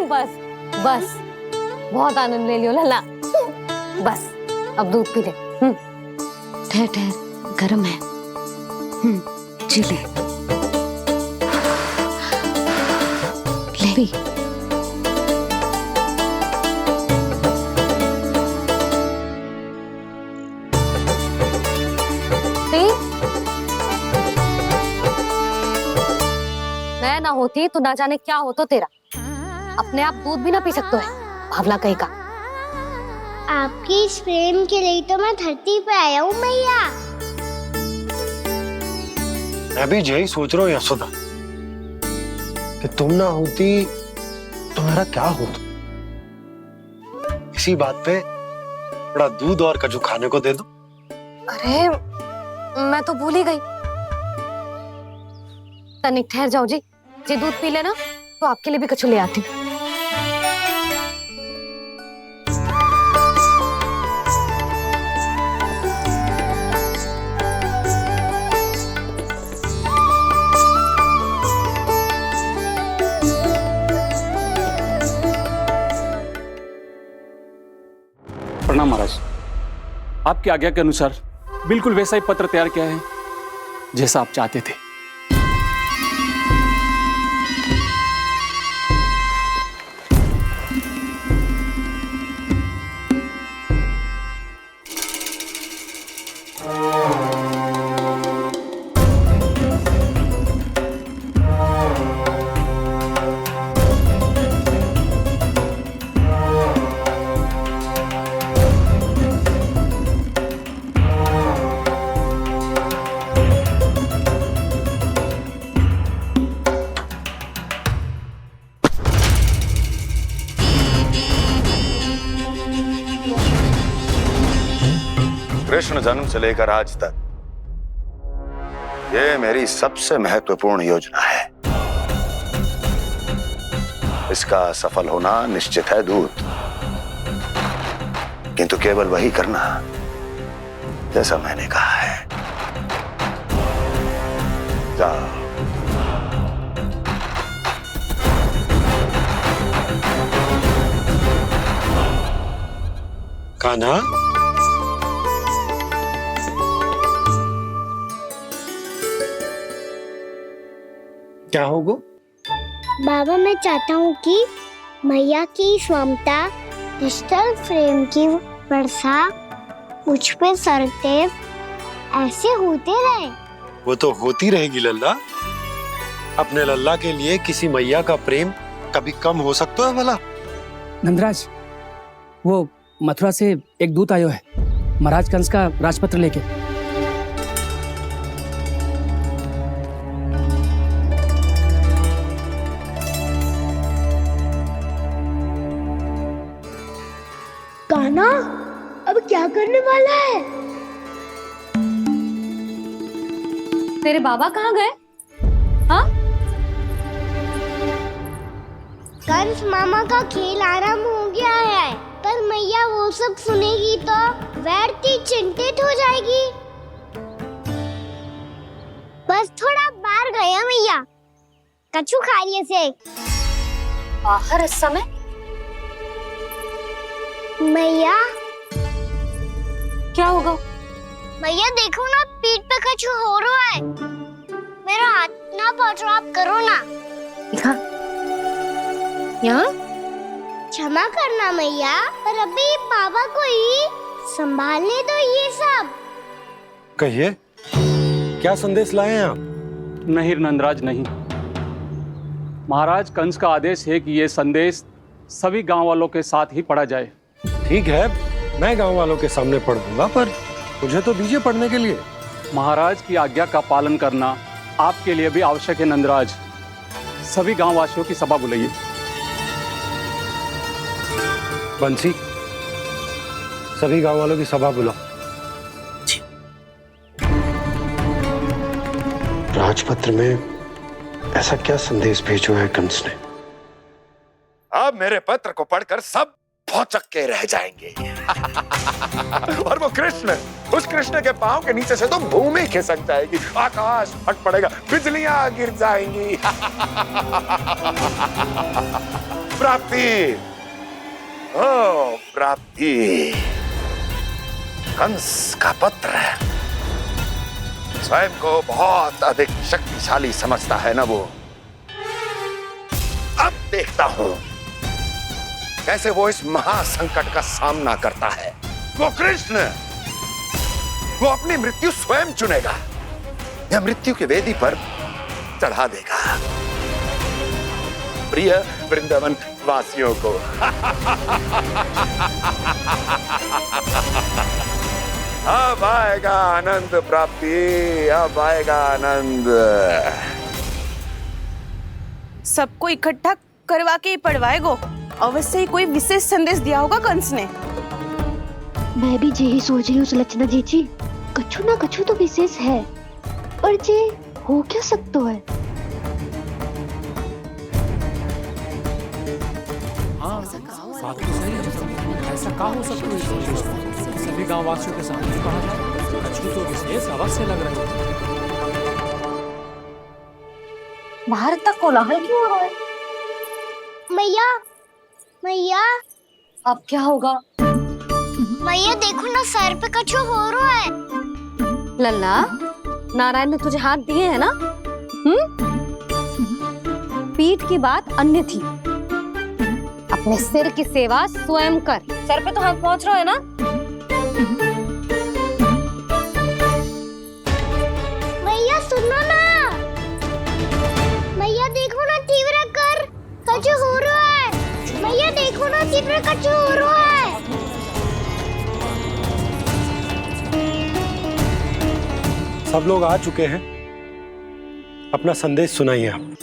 बस बस, बहुत आनंद ले लियो लल्ला। बस अब दूध पी ले। ठहर ठहर, गर्म है। जी ले ले। मैं ना होती तो ना जाने क्या हो तो तेरा। अपने आप दूध भी ना पी सकते है, भावला कहीं का। आपकी इस प्रेम के लिए तो मैं धरती पे आया हूँ मैया। मैं भी यही सोच रहा हूँ यशोदा कि तुम ना होती तो मेरा क्या होता। इसी बात पे थोड़ा दूध और कजू खाने को दे दो। अरे मैं तो भूल ही गई। तनिक ठहर जाओ जी, दूध पी लेना तो आपके लिए भी कछु ले आती हूँ। प्रणाम महाराज। आपकी आज्ञा के अनुसार बिल्कुल वैसा ही पत्र तैयार किया है जैसा आप चाहते थे। कृष्ण जन्म से लेकर आज तक ये मेरी सबसे महत्वपूर्ण योजना है। इसका सफल होना निश्चित है दूत, किंतु केवल वही करना जैसा मैंने कहा है। जाओ। कान्हा, क्या होगा? बाबा मैं चाहता हूँ कि मैया की स्वमता क्रिस्टल फ्रेम की वर्षा मुझ पे सरतेव ऐसे होते रहे। वो तो होती रहेगी लल्ला। अपने लल्ला के लिए किसी मैया का प्रेम कभी कम हो सकता है भला? नंदराज, वो मथुरा से एक दूत आयो है महाराज कंस का राजपत्र लेके। कान्हा अब क्या करने वाला है? तेरे बाबा कहाँ गए? हाँ? कंस मामा का खेल आरंभ हो गया है, पर मैया वो सब सुनेगी तो व्यर्थ चिंतित हो जाएगी। बस थोड़ा बाहर गया मैया, कछु खा लिए से। बाहर इस समय? मैया क्या होगा? मैया देखो ना, पीठ पे कुछ हो रहा है। मेरा हाथ ना पकड़ो, आप करो ना। दिखा यहाँ। क्षमा करना मैया, पर अभी बाबा को ही संभालने दो ये सब। कहिए, क्या संदेश लाए हैं आप? नहीं नंदराज नहीं। महाराज कंस का आदेश है कि ये संदेश सभी गांव वालों के साथ ही पढ़ा जाए। ठीक है, मैं गांव वालों के सामने पढ़ दूंगा, पर मुझे तो दीजिए पढ़ने के लिए। महाराज की आज्ञा का पालन करना आपके लिए भी आवश्यक है नंदराज। सभी गांव वासियों की सभा बुलाइए। बंसी, सभी गांव वालों की सभा बुलाओ। राजपत्र में ऐसा क्या संदेश भेजो है कंस ने? अब मेरे पत्र को पढ़कर सब भौचक्के रह जाएंगे। और वो कृष्ण, उस कृष्ण के पांव के नीचे से तो भूमि खिसक जाएगी, आकाश फट पड़ेगा, बिजलियां गिर जाएंगी। प्राप्ति, ओ प्राप्ति, कंस का पुत्र स्वयं को बहुत अधिक शक्तिशाली समझता है ना वो। अब देखता हूं कैसे वो इस महासंकट का सामना करता है। वो कृष्ण, वो अपनी मृत्यु स्वयं चुनेगा या मृत्यु की वेदी पर चढ़ा देगा प्रिय वृंदावन वासियों को। अब आएगा आनंद प्राप्ति, अब आएगा आनंद। सबको इकट्ठा करवा के ही पढ़वाएगो। अवश्य ही कोई विशेष संदेश दिया होगा कंस ने। मैं भी यही सोच रही हूँ सुलक्षणा जीजी, कछु ना कछु तो विशेष है, पर जे हो क्या सकता है? ऐसा कहा हो सकता है? सभी गांव वासियों के सामने कहा जाए, कछु तो विशेष अवश्य लग रहा है। बाहर तक कोलाहल क्यों हो रहा है? मैया, मैया, अब क्या होगा? मैया देखो ना, सर पे कछु हो रहा है। लल्ला, नारायण ने तुझे हाथ दिए हैं ना? पीठ की बात अन्य थी। अपने सिर की सेवा स्वयं कर। सर पे तो हाथ पहुंच रहा है ना? मैया सुनो ना, मैया देखो ना, तीव्र कर कछु हो रहा है। मैया देखो ना, तीव्र कछु हो रहा है। सब लोग आ चुके हैं, अपना संदेश सुनाइए आप।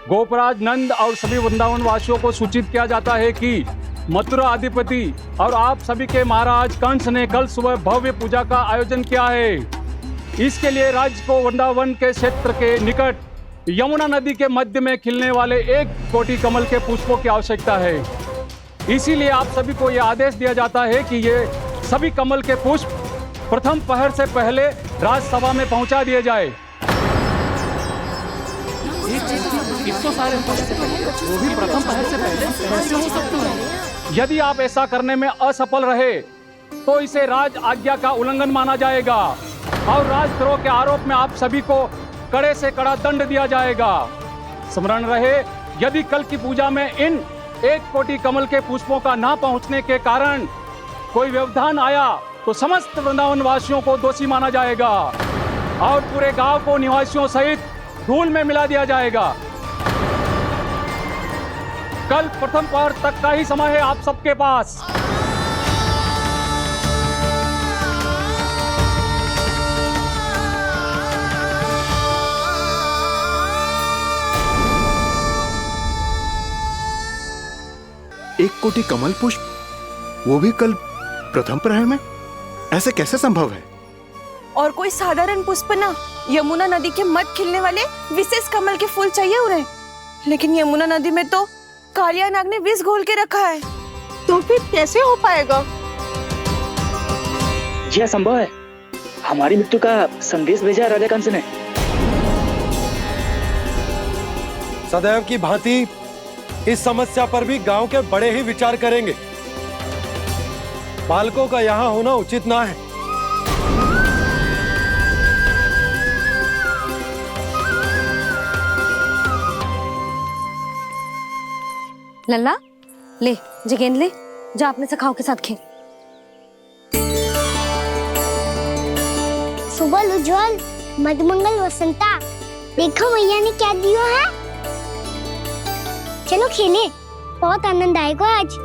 गोपराज नंद और सभी वृंदावन वासियों को सूचित किया जाता है कि मथुरा अधिपति और आप सभी के महाराज कंस ने कल सुबह भव्य पूजा का आयोजन किया है। इसके लिए राज्य को वृंदावन के क्षेत्र के निकट यमुना नदी के मध्य में खिलने वाले 1 कोटि कमल के पुष्पों की आवश्यकता है। इसीलिए आप सभी को यह आदेश दिया जाता है कि ये सभी कमल के पुष्प प्रथम पहर से पहले राजसभा में पहुंचा दिए जाए। वो भी प्रथम पहर से पहले कैसे हो सकता है? यदि आप ऐसा करने में असफल रहे तो इसे राज आज्ञा का उल्लंघन माना जाएगा और राजद्रोह के आरोप में आप सभी को कड़े से कड़ा दंड दिया जाएगा। स्मरण रहे, यदि कल की पूजा में इन 1 कोटि कमल के पुष्पों का ना पहुंचने के कारण कोई व्यवधान आया तो समस्त वृंदावन वासियों को दोषी माना जाएगा और पूरे गांव को निवासियों सहित धूल में मिला दिया जाएगा। कल प्रथम पहर तक का ही समय है आप सबके पास। एक कोटि कमल पुष्प, वो भी कल प्रथम प्रहर में? ऐसे कैसे संभव है? और कोई साधारण पुष्प ना, यमुना नदी के मध्य खिलने वाले विशेष कमल के फूल चाहिए उन्हें। लेकिन यमुना नदी में तो कालिया नाग ने विष घोल के रखा है, तो फिर कैसे हो पाएगा? यह संभव है। हमारी मृत्यु का संदेश भेजा है राजा कंस ने। सदैव की भांति इस समस्या पर भी गांव के बड़े ही विचार करेंगे। बालकों का यहाँ होना उचित ना है। लल्ला, ले जिगेंद ले, जा अपने सखाओं के साथ खेल। सुबह उज्जवल, मधुमंगल वसंता, देखो मैया ने क्या दिया है। चलो खेले, बहुत आनंद आएगा आज।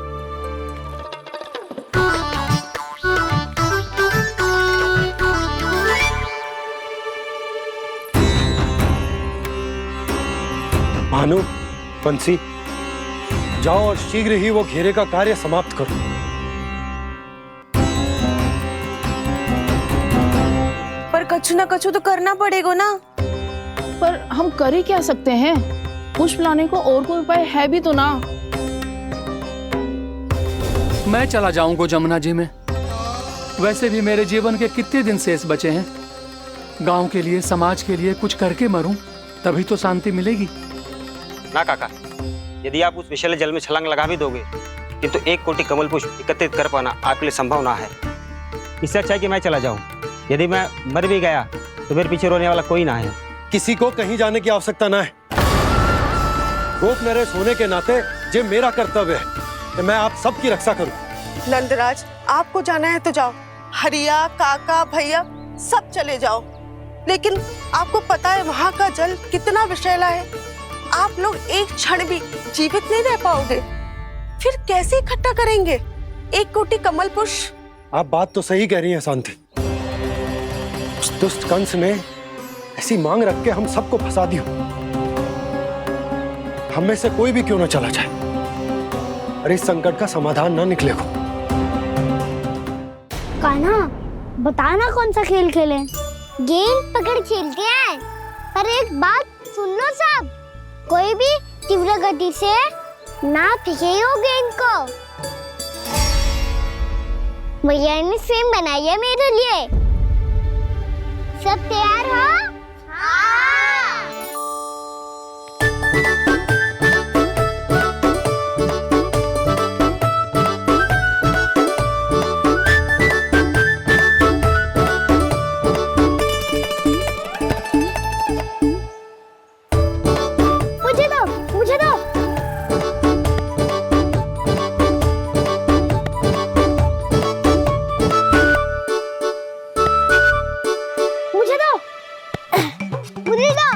भानु, बंसी, जाओ और शीघ्र ही वो घेरे का कार्य समाप्त करो। पर कछु ना कछु तो करना पड़ेगा ना। पर हम कर ही क्या सकते हैं? पुष्प लाने को और कोई उपाय है भी तो ना। मैं चला जाऊंगा जमुना जी में। वैसे भी मेरे जीवन के कितने दिन शेष बचे हैं। गांव के लिए, समाज के लिए कुछ करके मरूं, तभी तो शांति मिलेगी। ना काका, यदि आप उस विषैले जल में छलांग लगा भी दोगे, किंतु 1 कोटि कमल पुष्प एकत्रित कर पाना आपके लिए संभव ना है। इससे अच्छा है कि मैं चला जाऊं। यदि मैं मर भी गया तो मेरे पीछे रोने वाला कोई ना है। किसी को कहीं जाने की आवश्यकता ना है। गोप नरेश होने के नाते ये मेरा कर्तव्य है कि मैं आप सबकी रक्षा करूं। नंदराज, आपको जाना है तो जाओ। हरिया, काका, भैया सब चले जाओ। लेकिन आपको पता है वहाँ का जल कितना विषैला है। आप लोग एक क्षण भी जीवित नहीं रह पाओगे। फिर कैसे इकट्ठा करेंगे 1 कोटि कमल पुष्प? आप बात तो सही कह रही हैं शांति। उस दुष्ट कंस ने ऐसी मांग रख के हम सबको फंसा दी। हम में से कोई भी क्यों ना चला जाए और इस संकट का समाधान ना निकले को। कान्हा, बताना कौन सा खेल खेलें? गेंद पकड़ खेलते हैं। पर एक बात सुन लो सब, कोई भी तीव्र गति से ना फेंको गेंद को। भैया ने फ्रेम बनाई है मेरे लिए। सब तैयार हो? मुझे दो, मुझे दो। मुझे दो, मुझे दो।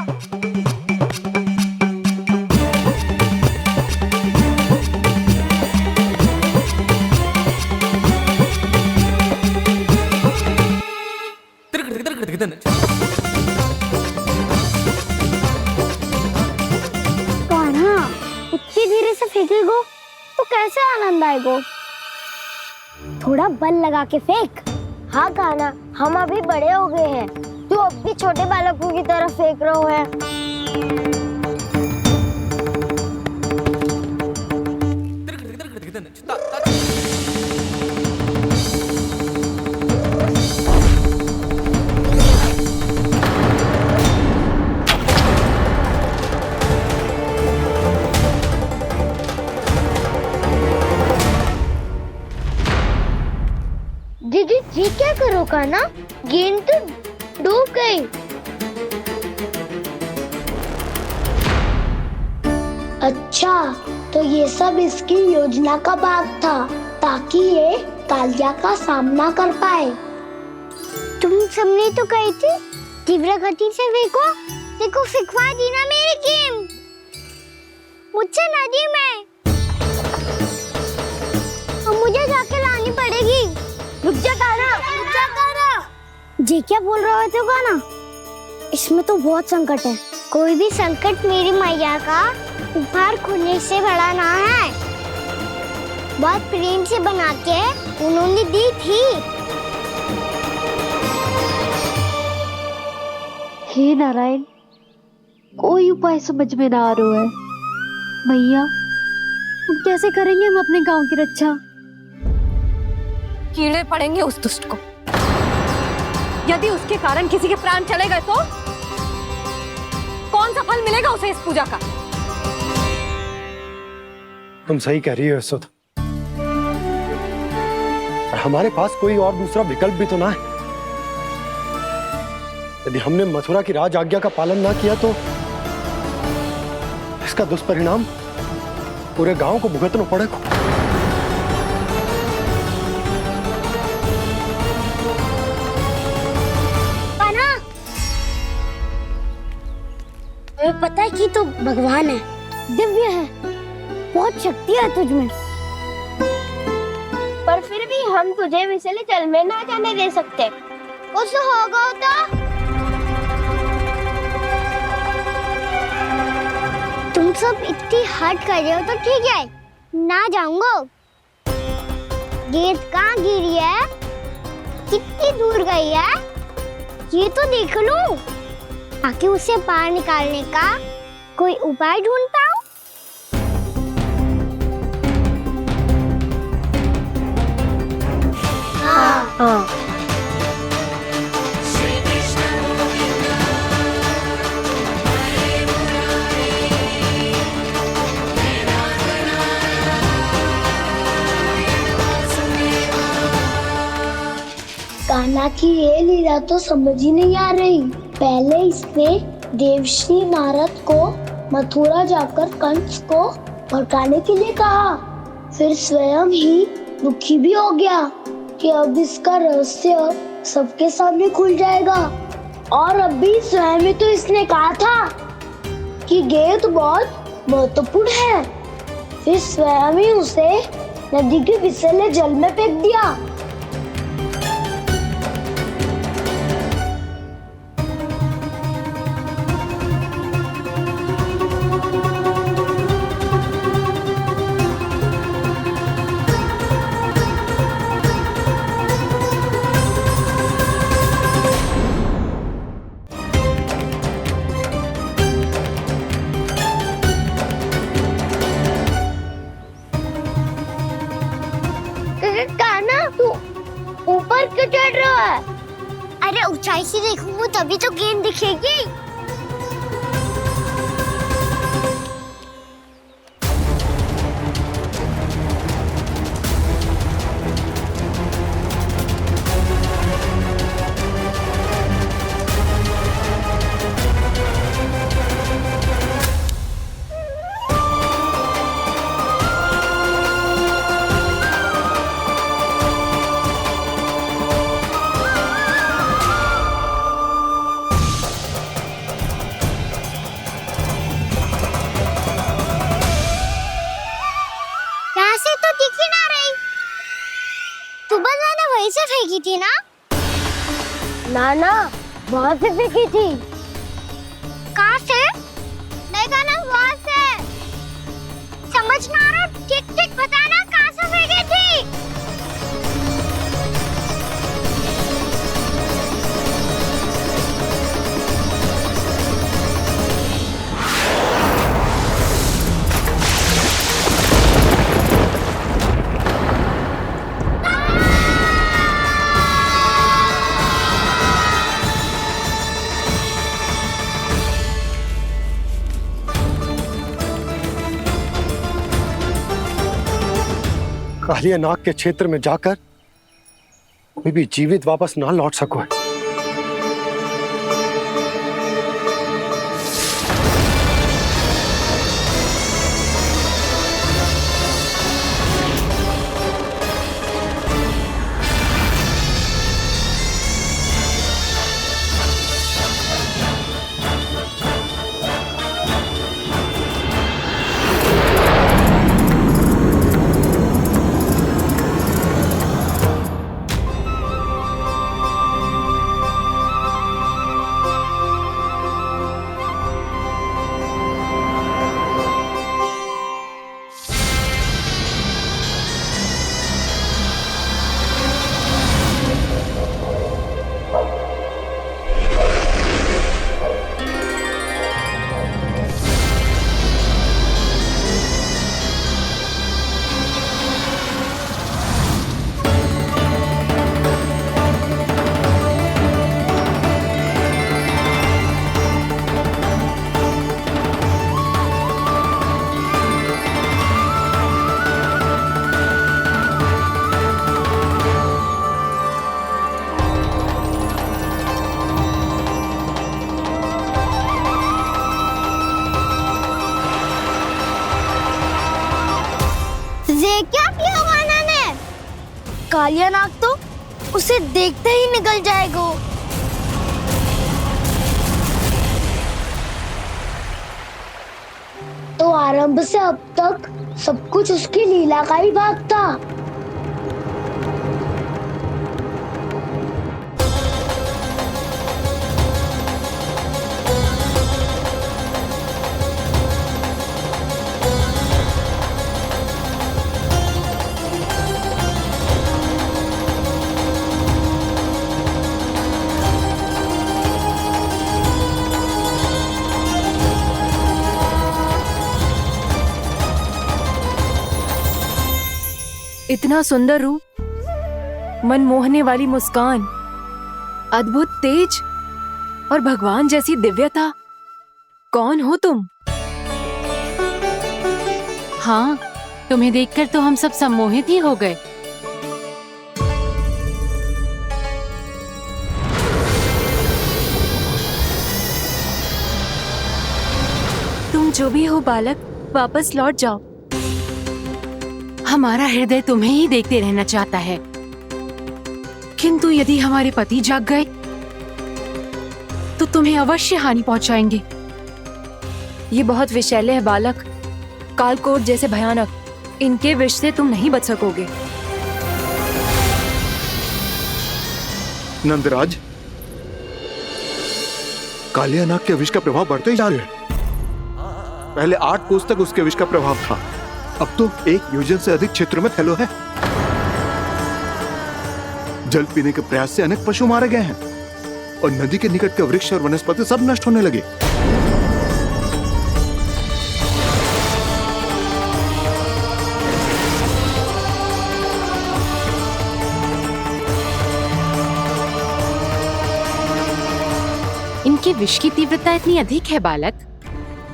कान्हा, इतनी धीरे से फेंकेगो तो कैसे आनंद आएगो? थोड़ा बल लगा के फेंक। हाँ कान्हा, हम अभी बड़े हो गए हैं, तू अब भी छोटे बालकों की तरह फेंक रहे है। दीदी जी क्या करो कान्हा? गेंद तो डूब गई। अच्छा, तो ये सब इसकी योजना का भाग था ताकि ये कालिया का सामना कर पाए। तुम सबने तो कही थी तीव्र गति से फेंको। देखो फिकवा दी ना मेरी गेम। मुझसे नदी में। अब मुझे जाके लानी पड़ेगी। रुक जा कान्हा, रुक जा कान्हा। जी क्या बोल रहे थे कान्हा? इसमें तो बहुत संकट है। कोई भी संकट मेरी मैया का उपहार खोने से बड़ा ना है। बहुत प्रेम से बना के उन्होंने दी थी। हे नारायण, कोई उपाय समझ में ना आ रहा है। मैया, हम कैसे करेंगे हम अपने गांव की रक्षा? कीड़े पड़ेंगे उस दुष्ट को। यदि उसके कारण किसी के प्राण चले गए तो कौन सा फल मिलेगा उसे इस पूजा का? तुम सही कह रही हो यशोदा। हमारे पास कोई और दूसरा विकल्प भी तो ना है। यदि हमने मथुरा की राज आज्ञा का पालन ना किया तो इसका दुष्परिणाम पूरे गांव को भुगतना पड़ेगा। तुम्हें पता है कि तू भगवान है, दिव्य है, बहुत शक्ति है तुझमें। पर फिर भी हम तुझे विषैले जल में ना जाने दे सकते। कुछ होगा तो तुम सब इतनी हट कर रहे हो तो ठीक है, ना जाऊंगा। गेंद कहाँ गिरी है, कितनी दूर गई है, ये तो देख लूं, ताकि उसे बाहर निकालने का कोई उपाय ढूंढ पाऊं। कान्हा की ये लीला तो समझ ही नहीं आ रही। पहले इसने देवश्री नारद को मथुरा जाकर कंस को भड़काने के लिए कहा, फिर स्वयं ही दुखी भी हो गया कि अब इसका रहस्य सबके सामने खुल जाएगा। और अभी स्वयं ही तो इसने कहा था कि गेंद बहुत महत्वपूर्ण है, फिर स्वयं ही उसे नदी के विसले जल में फेंक दिया। कान्हा, तू ऊपर क्यों चढ़ रहा है? अरे ऊंचाई से देखूंगा तभी तो गेंद दिखेगी। वहीं से फेंकी थी ना? ना, वहाँ से फेंकी थी। कहाँ से? देखा ना, वहाँ से। समझ ना आ रहा, ठीक बताना कहाँ से फेंकी थी? कालिया नाग के क्षेत्र में जाकर कोई भी जीवित वापस ना लौट सको है। क्या किया वाना ने? कालिया नाग तो उसे देखते ही निकल जाएगा। तो आरंभ से अब तक सब कुछ उसकी लीला का ही भाग था। इतना सुंदर रूप, मन मोहने वाली मुस्कान, अद्भुत तेज और भगवान जैसी दिव्यता। कौन हो तुम? हाँ, तुम्हें देखकर तो हम सब सम्मोहित ही हो गए। जो भी हो बालक, वापस लौट जाओ। हमारा हृदय तुम्हें ही देखते रहना चाहता है, किंतु यदि हमारे पति जाग गए तो तुम्हें अवश्य हानि पहुंचाएंगे। ये बहुत विषैले है बालक, कालकोट जैसे भयानक। इनके विष से तुम नहीं बच सकोगे। नंदराज, कालिया नाग के विष का प्रभाव बढ़ते ही जा रहा है। पहले 8 कोस तक उसके विष का प्रभाव था, अब तो 1 योजन से अधिक क्षेत्र में फैलो है। जल पीने के प्रयास से अनेक पशु मारे गए हैं और नदी के निकट के वृक्ष और वनस्पति सब नष्ट होने लगे। इनके विष की तीव्रता इतनी अधिक है बालक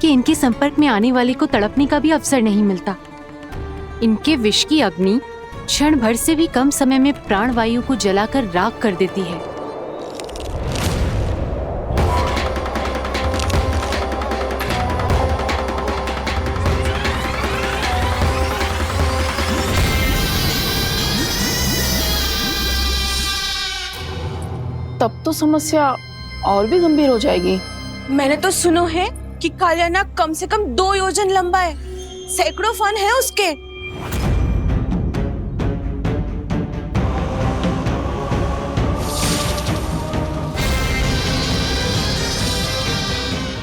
कि इनके संपर्क में आने वाले को तड़पने का भी अवसर नहीं मिलता। इनके विष की अग्नि क्षण भर से भी कम समय में प्राणवायु को जलाकर राख कर देती है। तब तो समस्या और भी गंभीर हो जाएगी। मैंने तो सुनो है कि कालिया नाग कम से कम 2 योजन लंबा है, सैकड़ों फन है उसके।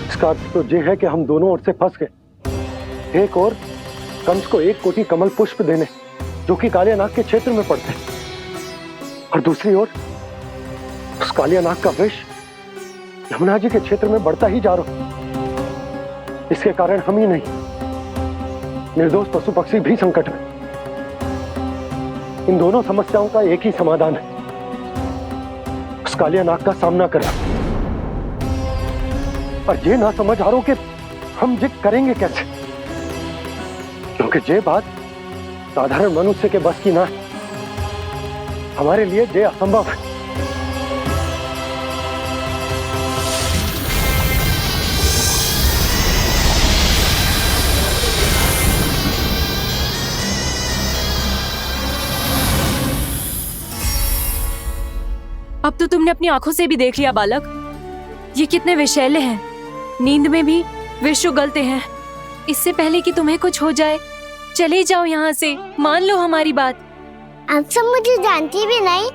इसका अर्थ तो ये है कि हम दोनों ओर से फंस गए। एक और कंस को 1 कोटि कमल पुष्प देने जो कि कालिया नाग के क्षेत्र में पड़ते हैं, और दूसरी ओर उस कालिया नाग का विष यमुना जी के क्षेत्र में बढ़ता ही जा रहा। इसके कारण हम ही नहीं, निर्दोष पशु पक्षी भी संकट में। इन दोनों समस्याओं का एक ही समाधान है, उस कालिया नाग का सामना करना। और ये ना समझ आ रहा कि हम ये करेंगे कैसे, क्योंकि ये बात साधारण मनुष्य के बस की ना है। हमारे लिए ये असंभव है। अब तो तुमने अपनी आंखों से भी देख लिया बालक, ये कितने विषैले हैं। नींद में भी विष उगलते हैं। इससे पहले कि तुम्हें कुछ हो जाए, चले जाओ यहाँ से, मान लो हमारी बात। आप सब मुझे जानती भी नहीं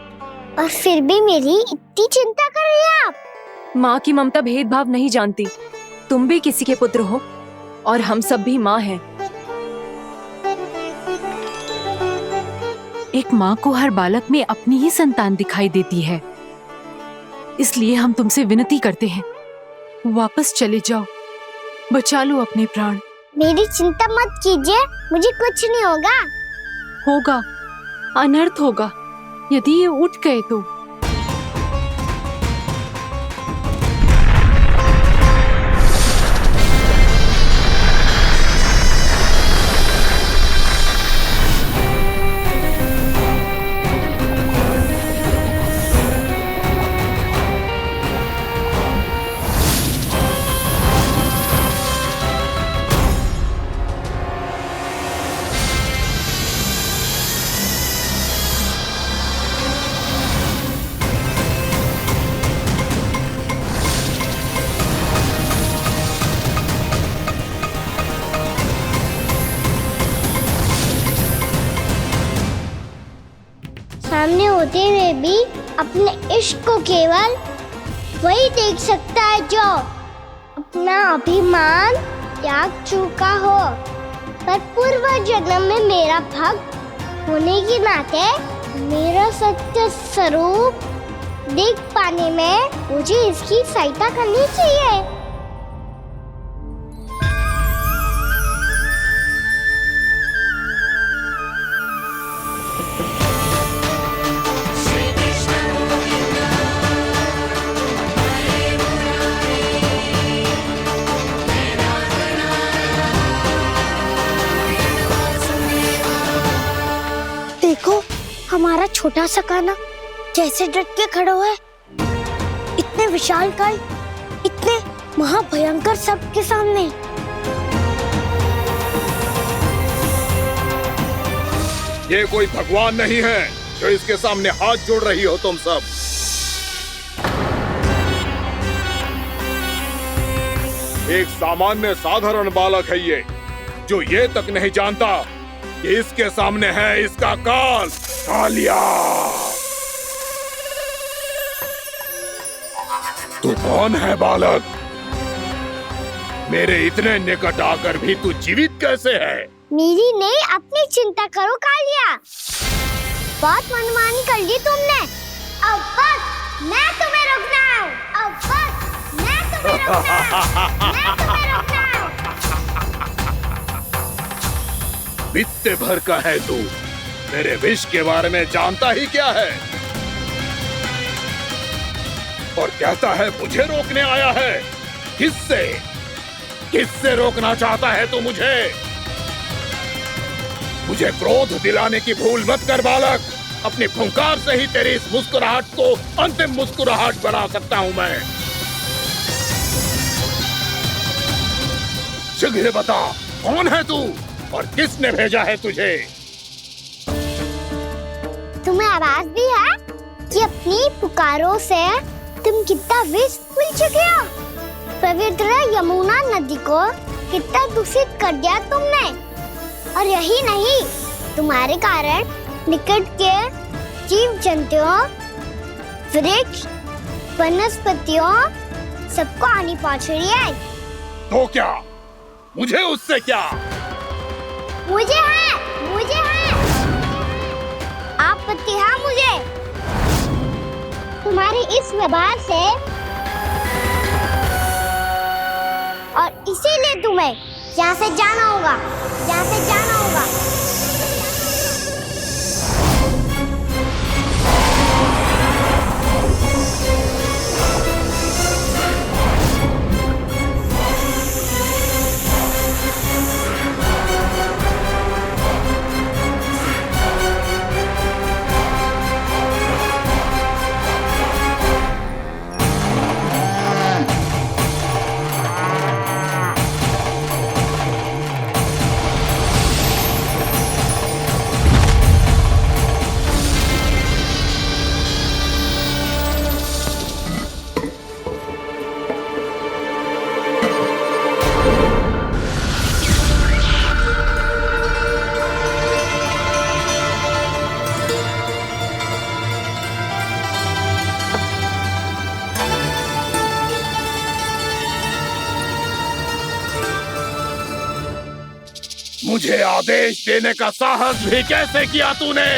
और फिर भी मेरी इतनी चिंता कर रही हैं आप। माँ की ममता भेदभाव नहीं जानती। तुम भी किसी के पुत्र हो और हम सब भी माँ हैं। एक माँ को हर बालक में अपनी ही संतान दिखाई देती है, इसलिए हम तुमसे विनती करते हैं, वापस चले जाओ, बचा लो अपने प्राण। मेरी चिंता मत कीजिए, मुझे कुछ नहीं होगा। होगा, अनर्थ होगा यदि ये उठ गए तो। सामने होते हुए भी अपने इश्क को केवल वही देख सकता है जो अपना अभिमान त्याग चुका हो। पर पूर्व जन्म में मेरा भक्त होने के नाते मेरा सत्य स्वरूप देख पाने में मुझे इसकी सहायता करनी चाहिए। देखो, हमारा छोटा सा कान्हा कैसे डट के खड़ा है। इतने विशालकाय, इतने महाभयंकर सबके सामने। ये कोई भगवान नहीं है जो इसके सामने हाथ जोड़ रही हो तुम सब। एक सामान्य साधारण बालक है ये, जो ये तक नहीं जानता कि इसके सामने है इसका काल, कालिया। तू कौन है बालक? मेरे इतने निकट आकर भी तू जीवित कैसे है? मेरी नहीं, अपनी चिंता करो कालिया। बहुत मनमानी कर ली तुमने। अब बस मैं तुम्हें रोकना हूँ। अब बस मैं तुम्हें रोकना हूँ। मैं तुम्हें रोकना हूँ। बित्ते भर का है तू, मेरे विष के बारे में जानता ही क्या है? और कहता है मुझे रोकने आया है। किससे? किससे रोकना चाहता है तू मुझे? मुझे क्रोध दिलाने की भूल मत कर बालक। अपनी फुंकार से ही तेरी इस मुस्कुराहट को अंतिम मुस्कुराहट बना सकता हूं मैं। शीघ्र बता, कौन है तू और किसने भेजा है तुझे? तुम्हें आवाज भी है कि अपनी पुकारों से तुम कितना विष भूल चुके हो। पवित्र यमुना नदी को कितना दूषित कर दिया तुमने। और यही नहीं, तुम्हारे कारण निकट के जीव जंतुओं, वृक्ष, वनस्पतियों सबको हानि पहुंच रही है। तो क्या? मुझे उससे क्या? मुझे है आपत्ति है मुझे तुम्हारे इस व्यवहार से। और इसीलिए तुम्हें यहाँ से जाना होगा, यहाँ से जाना होगा। मुझे आदेश देने का साहस भी कैसे किया तूने?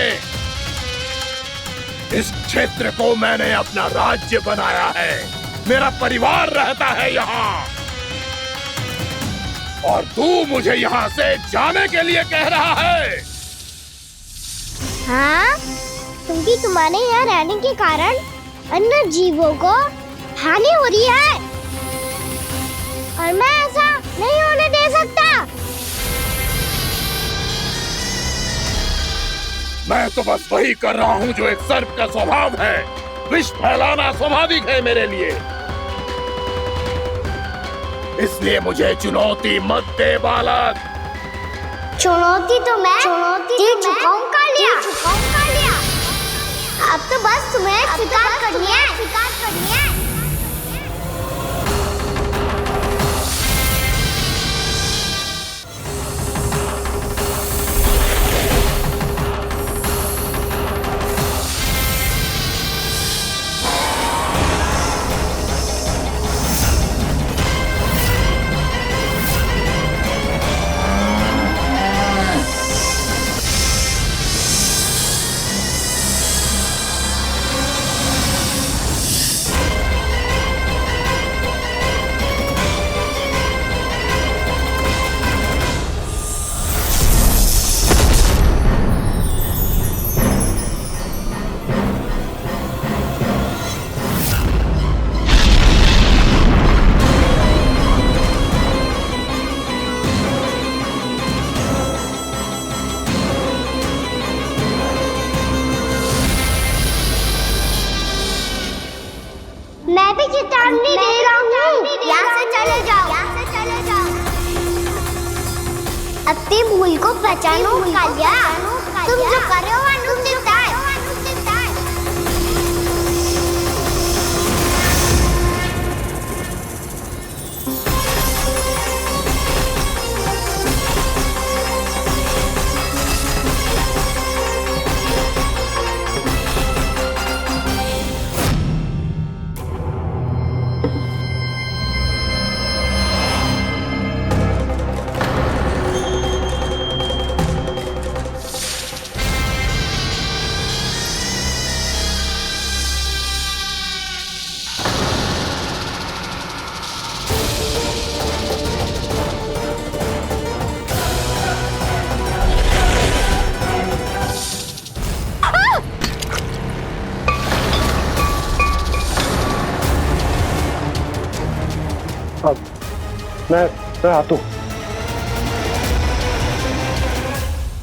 इस क्षेत्र को मैंने अपना राज्य बनाया है, मेरा परिवार रहता है यहाँ, और तू मुझे यहाँ से जाने के लिए कह रहा है? हाँ, क्योंकि तुम्हारे यहाँ रहने के कारण अन्य जीवों को हानि हो रही है, और मैं ऐसा नहीं होने दे सकता। मैं तो बस वही कर रहा हूँ जो एक सर्प का स्वभाव है। विष फैलाना स्वाभाविक है मेरे लिए, इसलिए मुझे चुनौती मत दे बालक। चुनौती तो मैं दे चुका हूँ कालिया। अब तो बस तुम्हें स्वीकार करनी है। मैं भी चेतावनी दे रहा हूँ, यहाँ से चले जाओ। अपनी भूल को पहचानो कालिया। तुम जो कर रहे हो अनुचित है। अब मैं आता हूँ।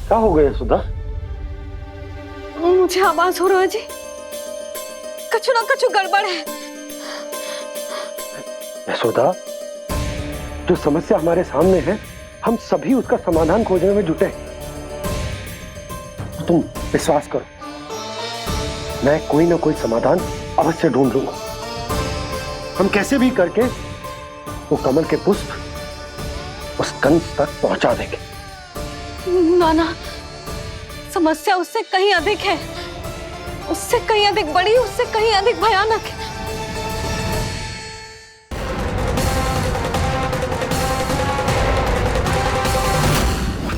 क्या हो गया सुधा? मुझे आवाज हो रहा है जी, कछु ना कछु गड़बड़ है। यशोदा, जो समस्या हमारे सामने है, हम सभी उसका समाधान खोजने में जुटे। तो तुम विश्वास करो, मैं कोई ना कोई समाधान अवश्य ढूंढ लूंगा। हम कैसे भी करके वो कमल के पुष्प उस कंस तक पहुंचा देंगे। नाना, समस्या उससे कहीं अधिक है, उससे कहीं अधिक बड़ी, उससे कहीं अधिक भयानक है।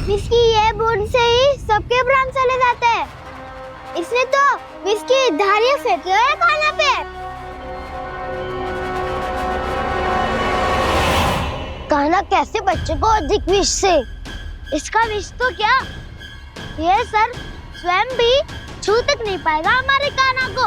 विस्की ये बूंद से ही सबके प्राण चले जाते हैं। इसने तो विस्की धारियां फेंकी है खाना पे। कान्हा कैसे बच्चे को अधिक विष से? इसका विष तो क्या, ये सर स्वयं भी छू तक नहीं पाएगा हमारे कान्हा को।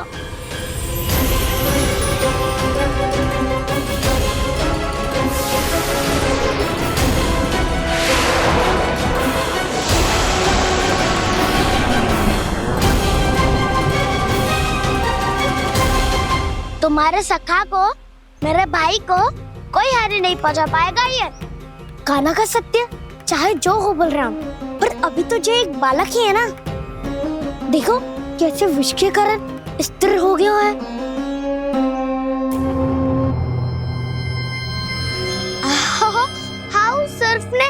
तुम्हारे सखा को, मेरे भाई को कोई हानि नहीं पहुंचा पाएगा। ये कान्हा का सत्य चाहे जो हो बलराम, पर अभी तो जो एक बालक ही है ना। देखो कैसे विष के कारण स्थिर हो गया है। हाउ सर्फ ने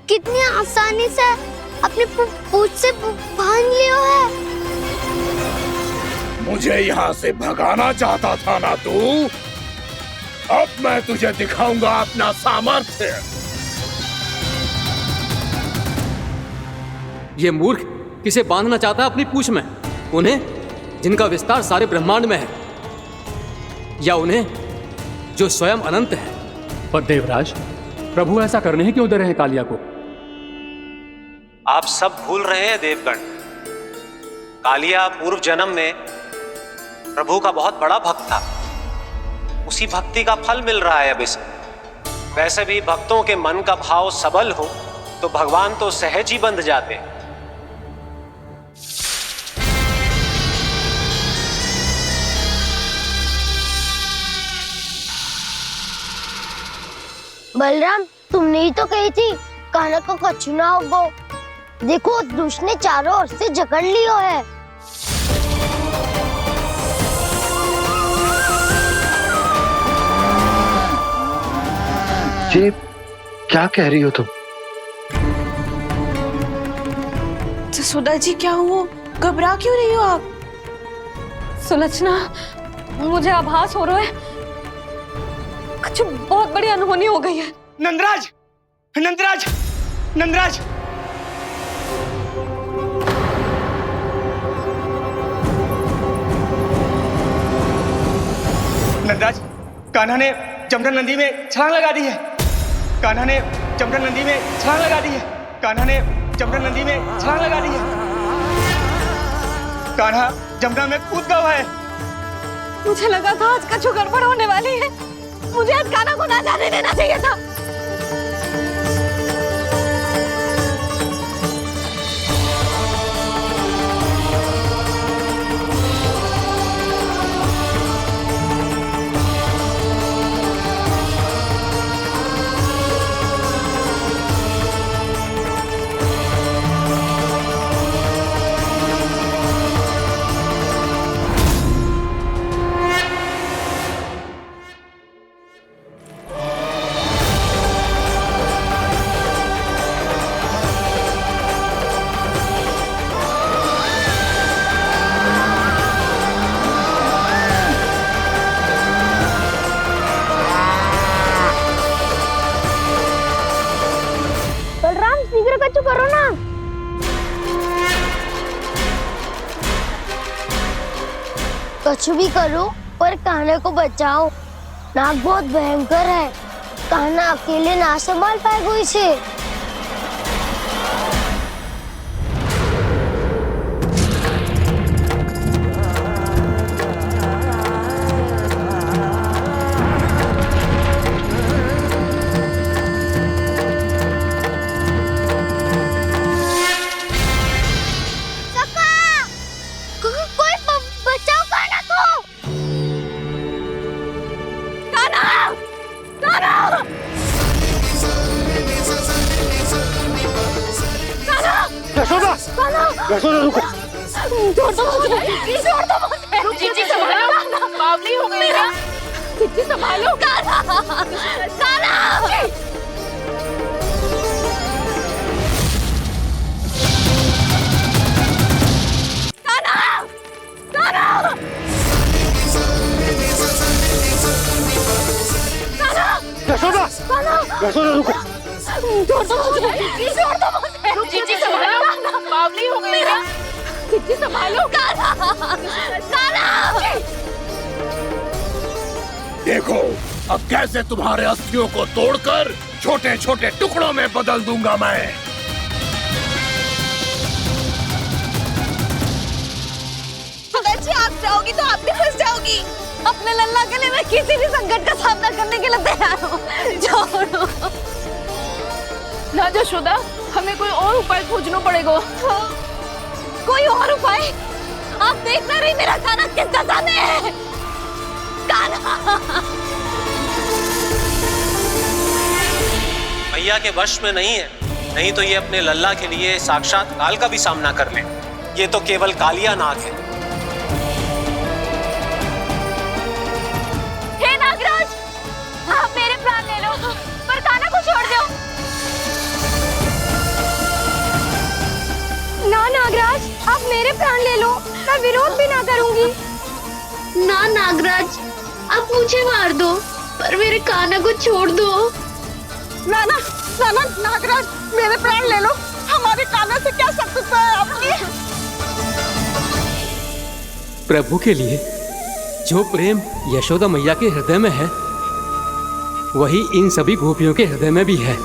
कितनी आसानी से अपनी पूंछ से बांध लिया है। मुझे यहाँ से भगाना चाहता था ना तू? अब मैं तुझे दिखाऊंगा अपना सामर्थ्य। ये मूर्ख किसे बांधना चाहता है अपनी पूंछ में? उन्हें जिनका विस्तार सारे ब्रह्मांड में है, या उन्हें जो स्वयं अनंत है? पर देवराज, प्रभु ऐसा करने ही क्यों दे रहे हैं कालिया को? आप सब भूल रहे हैं देवगण। कालिया पूर्व जन्म में प्रभु का बहुत बड़ा भक्त था। उसी भक्ति का फल मिल रहा है अब इसे। वैसे भी भक्तों के मन का भाव सबल हो तो भगवान तो सहज ही बंध जाते हैं। बलराम, तुमने ही तो कही थी कान्हा को कछु ना होगो। देखो उस दुष्ट ने चारों ओर से जकड़ लियो है। ये क्या कह रही हो तुम? सुधा जी, क्या हुआ? घबरा क्यों रही हो आप? सुलक्षणा, मुझे आभास हो रहा है कुछ बहुत बड़ी अनहोनी हो गई है। नंदराज, नंदराज, नंदराज! नंदराज, कान्हा ने जमदग्नि नदी में छलांग लगा दी है। कान्हा ने जमदग्नि नदी में छलांग लगा दी है। कान्हा ने जमदग्नि नदी में छलांग लगा दी है। कान्हा जमुना में कूद गया है। मुझे लगा था आज कछु गड़बड़ होने वाली है। मुझे आज कान्हा को ना जाने देना चाहिए था। कुछ भी करो पर कान्हा को बचाओ। नाग बहुत भयंकर है, कान्हा अकेले ना संभाल पाएगा इसे। यशोदा रुको। छोड़ दो मुझे, छोड़ दो मुझे। जीजी संभालो, बावली हो गई है। जीजी संभालो। कान्हा, कान्हा। यशोदा, यशोदा रुको। छोड़ दो मुझे, छोड़ दो मुझे। जीजी संभालो, बावली हो गई है। जीजी संभालो। कान्हा, कान्हा। देखो अब कैसे तुम्हारे अस्थियों को तोड़कर छोटे छोटे टुकड़ों में बदल दूंगा मैं। अगर जी आप जाओगी तो आप भी फंस जाओगी। अपने लल्ला के लिए मैं किसी भी संकट का सामना करने के लिए तैयार हूँ। छोड़ो ना यशोदा, हमें कोई और उपाय खोजना पड़ेगा। कोई और उपाय? आप देख ना रही मेरा कान्हा किस दशा में है। कान्हा मैया के वश में नहीं है, नहीं तो ये अपने लल्ला के लिए साक्षात काल का भी सामना कर ले। ये तो केवल कालिया नाग है। हे नागराज, आप मेरे प्राण ले लो पर कान्हा को छोड़ दो। ना नागराज, आप मेरे प्राण ले लो, मैं विरोध भी ना करूंगी। ना नागराज, आप मुझे मार दो पर मेरे कान्हा को छोड़ दो। ना ना ना ना नागराज, मेरे प्राण ले लो, हमारे कान्हा से क्या शत्रुता है आपकी। प्रभु के लिए जो प्रेम यशोदा मैया के हृदय में है, वही इन सभी गोपियों के हृदय में भी है।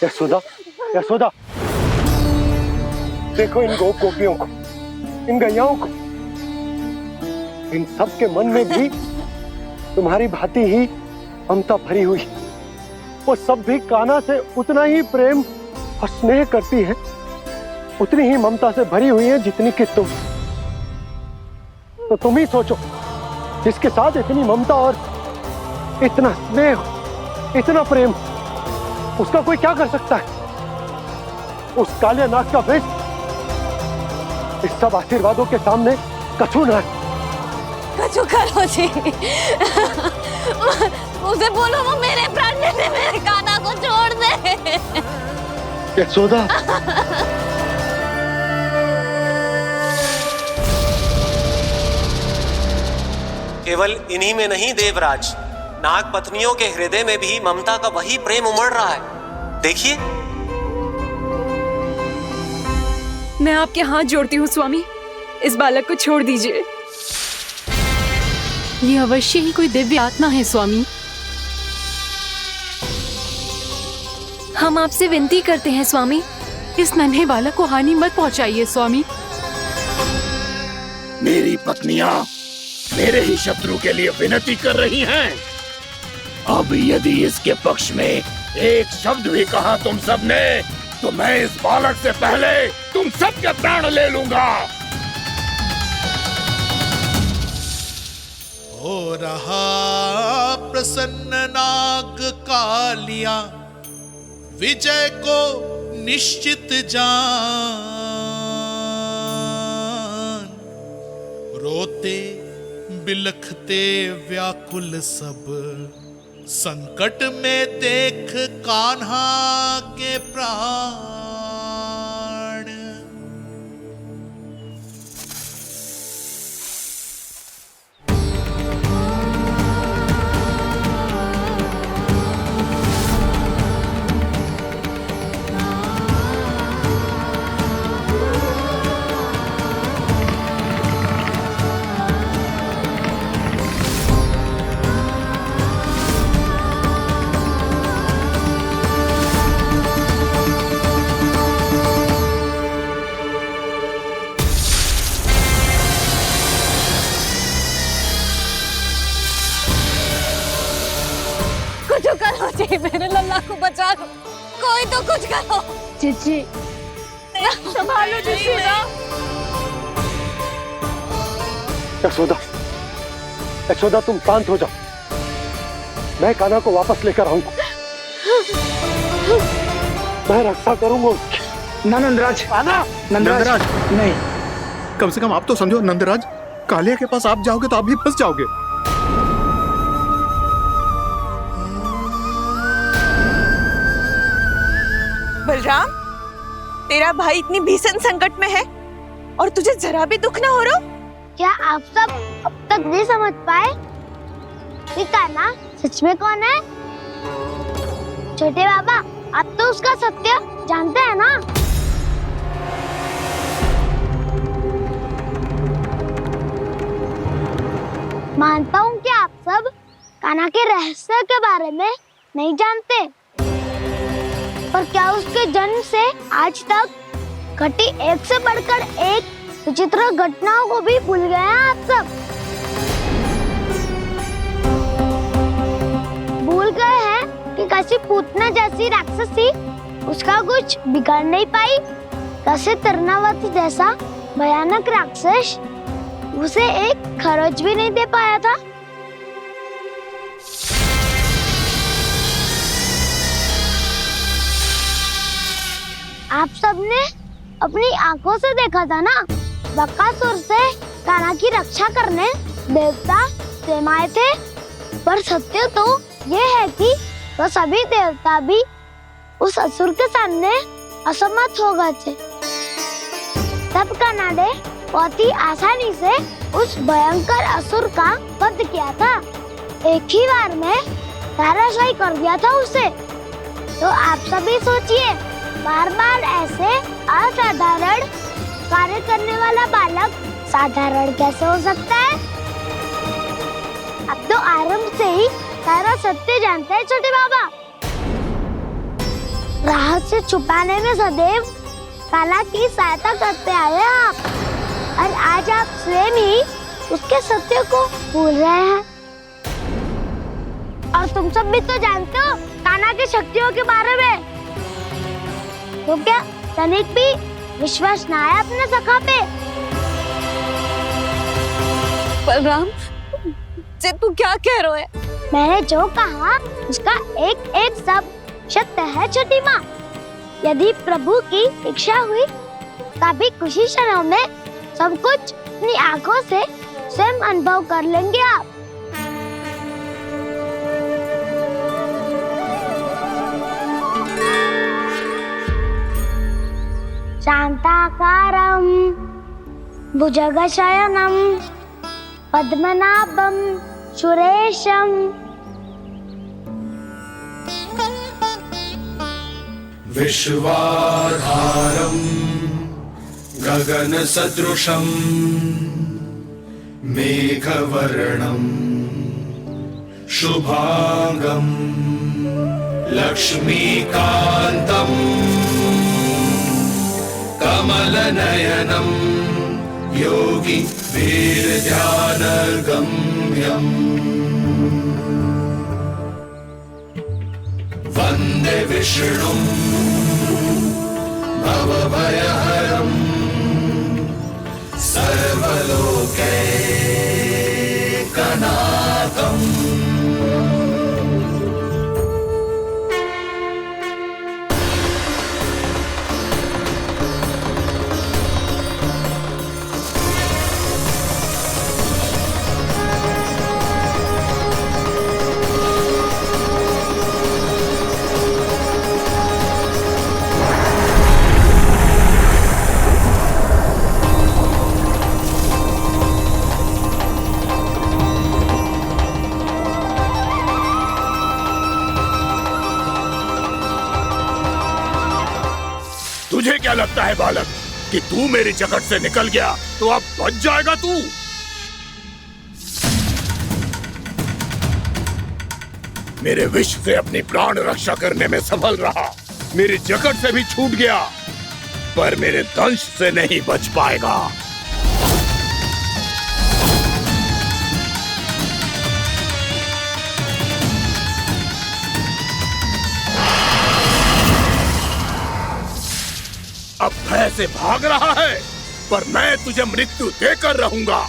यशोदा, यशोदा, देखो इन गोप गोपियों को, इन गैयाओं को, इन सब के मन में भी तुम्हारी भांति ही ममता भरी हुई। वो सब भी कान्हा से उतना ही प्रेम और स्नेह करती है, उतनी ही ममता से भरी हुई है जितनी कि तुम। तो तुम ही सोचो, जिसके साथ इतनी ममता और इतना स्नेह, इतना प्रेम, उसका कोई क्या कर सकता है? उस काले नाग का वेश इस सब आशीर्वादों के सामने कछु न है। कछु करो जी। उसे बोलो वो मेरे प्राण ले ले, मेरे कान्हा को छोड़ दे। यशोदा, केवल इन्हीं में नहीं देवराज, नाग पत्नियों के हृदय में भी ममता का वही प्रेम उमड़ रहा है। देखिए। मैं आपके हाथ जोड़ती हूँ स्वामी, इस बालक को छोड़ दीजिए। ये अवश्य ही कोई दिव्य आत्मा है स्वामी। हम आपसे विनती करते हैं स्वामी, इस नन्हे बालक को हानि मत पहुंचाइए स्वामी। मेरी पत्नियां मेरे ही शत्रु के लिए विनती कर रही हैं। अब यदि इसके पक्ष में एक शब्द भी कहा तुम सबने, तो मैं इस बालक से पहले तुम सबके प्राण ले लूंगा। हो रहा प्रसन्न नाग कालिया, विजय को निश्चित जान। रोते बिलखते व्याकुल सब संकट में देख कान्हा के प्राण। कुछ करो जी, मेरे लल्ला को बचा लो, कोई तो कुछ करो। जीजी संभालो जीजी ना। यशोदा, यशोदा तुम शांत हो जाओ, मैं कान्हा को वापस लेकर आऊंगा, मैं रक्षा करूंगा उसकी। ना नंदराज, नंदराज नहीं। कम से कम आप तो समझो नंदराज, कालिया के पास आप जाओगे तो आप भी फंस जाओगे। बलराम, तेरा भाई इतनी भीषण संकट में है और तुझे जरा भी दुख ना हो रहा? क्या आप सब अब तक नहीं समझ पाए कि कान्हा सच में कौन है? छोटे बाबा, आप तो उसका सत्य जानते हैं ना? मानता हूँ कि आप सब कान्हा के रहस्य के बारे में नहीं जानते, पर क्या उसके जन्म से आज तक घटी एक से बढ़कर एक विचित्र घटनाओं को भी भूल गए हैं आप सब? भूल गए हैं कि कैसी पूतना जैसी राक्षसी उसका कुछ बिगाड़ नहीं पाई, कैसे तरनावती जैसा भयानक राक्षस उसे एक खरोच भी नहीं दे पाया था। आप सबने अपनी आंखों से देखा था ना, बकासुर से कान्हा की रक्षा करने देवता स्वयं आए थे, पर सत्य तो ये है कि वह सभी देवता भी उस असुर के सामने असमर्थ हो गए थे। तब कान्हा ने बहुत ही आसानी से उस भयंकर असुर का वध किया था, एक ही बार में धराशायी कर दिया था उसे। तो आप सभी सोचिए, बार बार ऐसे असाधारण कार्य करने वाला बालक साधारण कैसे हो सकता है? अब तो आरंभ से ही सारा सत्य जानते हैं छोटे बाबा। रहस्य छुपाने में सदैव कान्हा की सहायता करते आए हैं आप, और आज आप स्वयं ही उसके सत्य को भूल रहे हैं। और तुम सब भी तो जानते हो कान्हा की शक्तियों के बारे में, तो क्या तनिक भी विश्वास न आया अपने सखा पे? बलराम, जे तू क्या कह रहे है? मैंने जो कहा उसका एक एक शब्द सत्य है छोटी माँ। यदि प्रभु की इच्छा हुई तभी कुछ ही क्षणों में सब कुछ अपनी आंखों से स्वयं अनुभव कर लेंगे आप। शांताकारं भुजगशयनं पद्मनाभं सुरेशं विश्वाधारं गगनसदृशं मेघवर्णं शुभांगं लक्ष्मीकान्तं कमलनयनं योगी वीरध्यानगम्यम् वन्दे विष्णुं भवभयहरं सर्वलोकैकनाथम्। तुझे क्या लगता है बालक कि तू मेरी जगत से निकल गया तो अब बच जाएगा तू? मेरे विष से अपनी प्राण रक्षा करने में सफल रहा, मेरी जगत से भी छूट गया, पर मेरे दंश से नहीं बच पाएगा। अब भय से भाग रहा है, पर मैं तुझे मृत्यु देकर रहूंगा।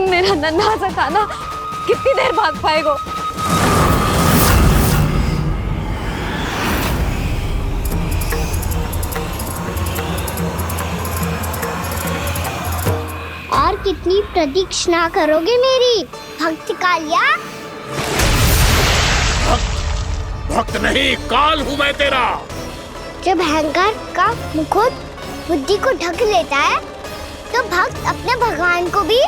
मेरा नन्हा सा कान्हा कितनी देर भाग पाएगा? और कितनी प्रतीक्षा करोगे मेरी भक्त कालिया? भक्त नहीं, काल हूँ मैं तेरा। जब अहंकार का मुकुट बुद्धि को ढक लेता है तो भक्त अपने भगवान को भी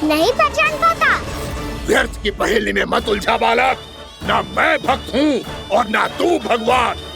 नहीं पहचान पाता। व्यर्थ की पहेली में मत उलझा बालक, ना मैं भक्त हूँ और ना तू भगवान।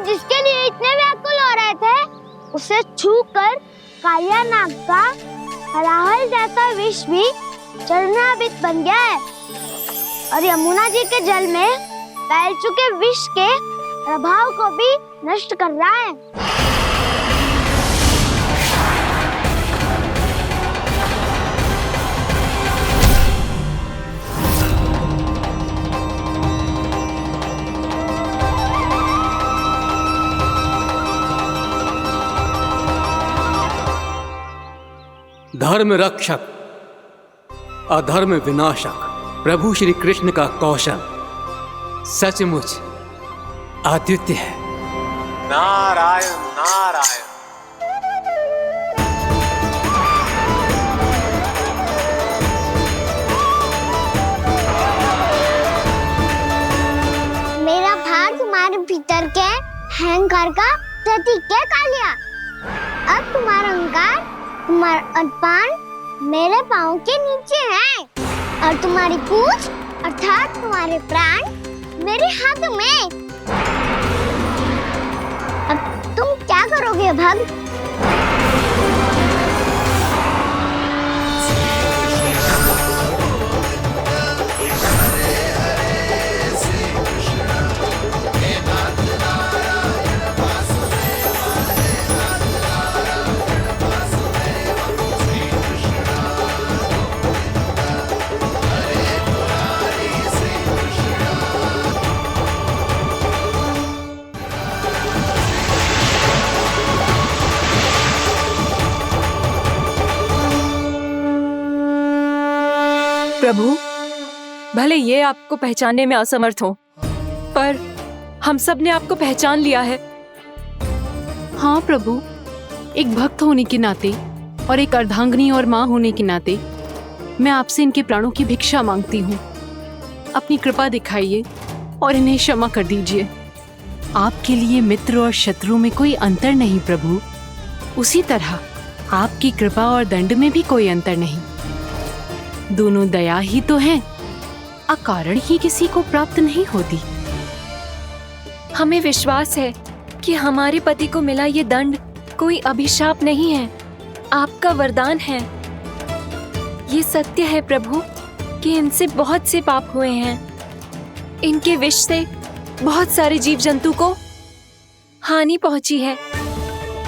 जिसके लिए इतने व्याकुल हो रहे थे, उसे छूकर कालिया नाग का हलाहल जैसा विष भी चरणामृत बन गया है और यमुना जी के जल में फैल चुके विष के प्रभाव को भी नष्ट कर रहा है। धर्म रक्षक, अधर्म विनाशक प्रभु श्री कृष्ण का कौशल सचमुच अद्वितीय है। नारायण नारायण। मेरा भार तुम्हारे भीतर के अहंकार का प्रतीक है कालिया। अब तुम्हारा अहंकार, तुम्हारा अर्पण मेरे पाँव के नीचे है और तुम्हारी पूंछ अर्थात तुम्हारे प्राण मेरे हाथों में। अब तुम क्या करोगे भक्त? प्रभु, भले ये आपको पहचानने में असमर्थ हो, पर हम सब ने आपको पहचान लिया है। हाँ प्रभु, एक भक्त होने के नाते और एक अर्धांगिनी और माँ होने के नाते मैं आपसे इनके प्राणों की भिक्षा मांगती हूँ। अपनी कृपा दिखाइए और इन्हें क्षमा कर दीजिए। आपके लिए मित्र और शत्रु में कोई अंतर नहीं प्रभु। उसी तरह आपकी कृपा और दंड में भी कोई अंतर नहीं। दोनों दया ही तो हैं, अकारण ही किसी को प्राप्त नहीं होती। हमें विश्वास है कि हमारे पति को मिला ये दंड कोई अभिशाप नहीं है, आपका वरदान है। ये सत्य है प्रभु कि इनसे बहुत से पाप हुए हैं। इनके विष से बहुत सारे जीव जंतु को हानि पहुंची है,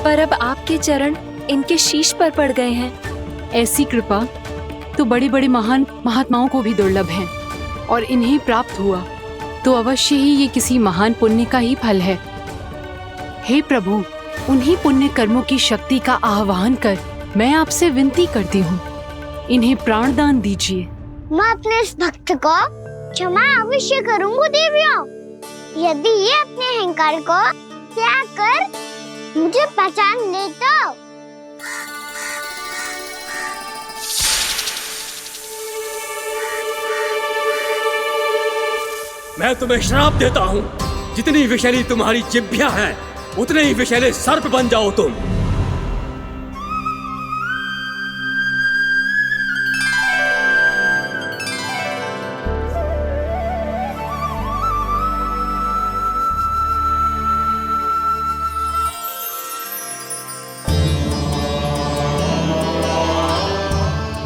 पर अब आपके चरण इनके शीश पर पड़ गए हैं। ऐसी कृपा तो बड़े बड़े महान महात्माओं को भी दुर्लभ है, और इन्हें प्राप्त हुआ तो अवश्य ही ये किसी महान पुण्य का ही फल है। हे प्रभु, उन्हीं पुण्य कर्मों की शक्ति का आह्वान कर मैं आपसे विनती करती हूँ, इन्हें प्राण दान दीजिए। मैं अपने इस भक्त को क्षमा अवश्य करूंगा देवियों, यदि ये अपने अहंकार को त्याग कर मुझे पहचान ले तो। मैं तुम्हें श्राप देता हूँ, जितनी विषैली तुम्हारी जिह्वा है उतने ही विषैले सर्प बन जाओ तुम।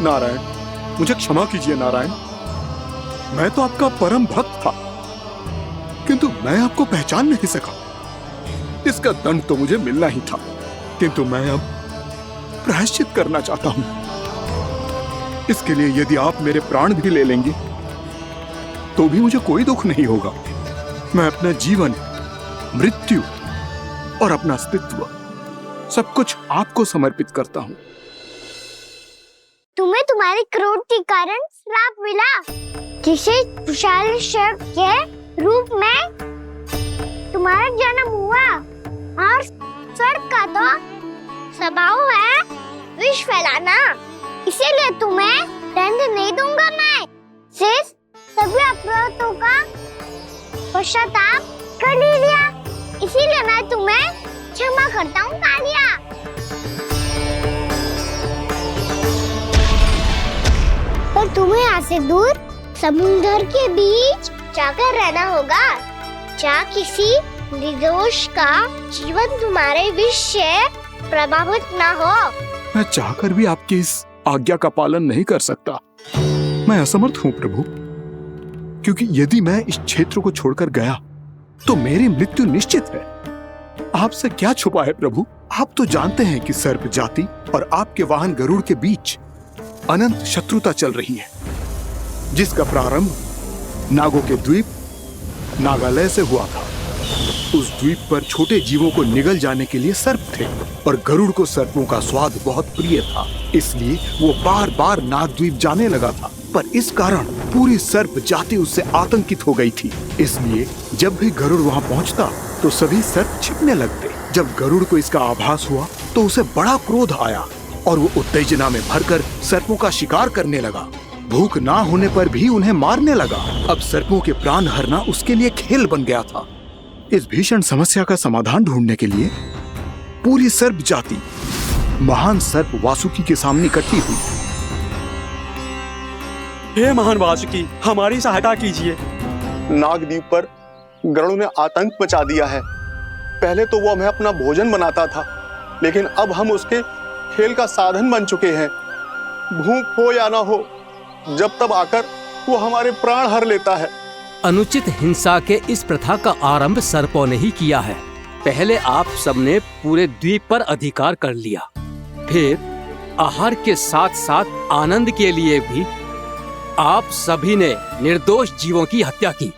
नारायण, मुझे क्षमा कीजिए नारायण। मैं तो आपका परम भक्त था, किंतु मैं आपको पहचान नहीं सका। इसका दंड तो मुझे मिलना ही था, किंतु मैं अब प्रायश्चित करना चाहता हूं। इसके लिए यदि आप मेरे प्राण भी ले लेंगे तो भी मुझे कोई दुख नहीं होगा। मैं अपना जीवन, मृत्यु और अपना अस्तित्व सब कुछ आपको समर्पित करता हूं। तुम्हें तुम्हारी क्रोध के कारण श्राप मिला, जिसे विशाल सर्प के रूप में तुम्हारा जन्म हुआ, और सर्प का तो स्वभाव है विष फैलाना। इसीलिए तुम्हें दंड नहीं दूंगा मैं। शेष सभी अपराधों का पश्चाताप कर लिया, इसीलिए मैं तुम्हें क्षमा करता हूँ कालिया। पर तुम्हें यहाँ से दूर समुद्र के बीच जाकर रहना होगा, जहाँ किसी निर्दोष का जीवन तुम्हारे विष से प्रभावित ना हो। मैं चाहकर भी आपकी इस आज्ञा का पालन नहीं कर सकता। मैं असमर्थ हूँ प्रभु, क्योंकि यदि मैं इस क्षेत्र को छोड़कर गया तो मेरी मृत्यु निश्चित है। आपसे क्या छुपा है प्रभु? आप तो जानते हैं कि सर्प जाति और आपके वाहन गरुड़ के बीच अनंत शत्रुता चल रही है, जिसका प्रारंभ नागों के द्वीप नागालय से हुआ था। उस द्वीप पर छोटे जीवों को निगल जाने के लिए सर्प थे, और गरुड़ को सर्पों का स्वाद बहुत प्रिय था, इसलिए वो बार बार नागद्वीप जाने लगा था। पर इस कारण पूरी सर्प जाति उससे आतंकित हो गई थी। इसलिए जब भी गरुड़ वहां पहुंचता तो सभी सर्प छिपने लगते। जब गरुड़ को इसका आभास हुआ तो उसे बड़ा क्रोध आया और वो उत्तेजना में भरकर सर्पों का शिकार करने लगा। भूख ना होने पर भी उन्हें मारने लगा। अब सर्पों के प्राण हरना उसके लिए खेल बन गया था। इस भीषण समस्या का समाधान ढूंढने के लिए पूरी सर्प जाति महान सर्प वासुकी के सामने इकट्ठी हुई। हे महान वासुकी, हमारी सहायता कीजिए। नागद्वीप पर गरुड़ ने आतंक मचा दिया है। पहले तो वो हमें अपना भोजन बनाता था, लेकिन अब हम उसके खेल का साधन बन चुके हैं। भूख हो या ना हो, जब तब आकर वो हमारे प्राण हर लेता है। अनुचित हिंसा के इस प्रथा का आरंभ सर्पों ने ही किया है। पहले आप सबने पूरे द्वीप पर अधिकार कर लिया, फिर आहार के साथ साथ आनंद के लिए भी आप सभी ने निर्दोष जीवों की हत्या की।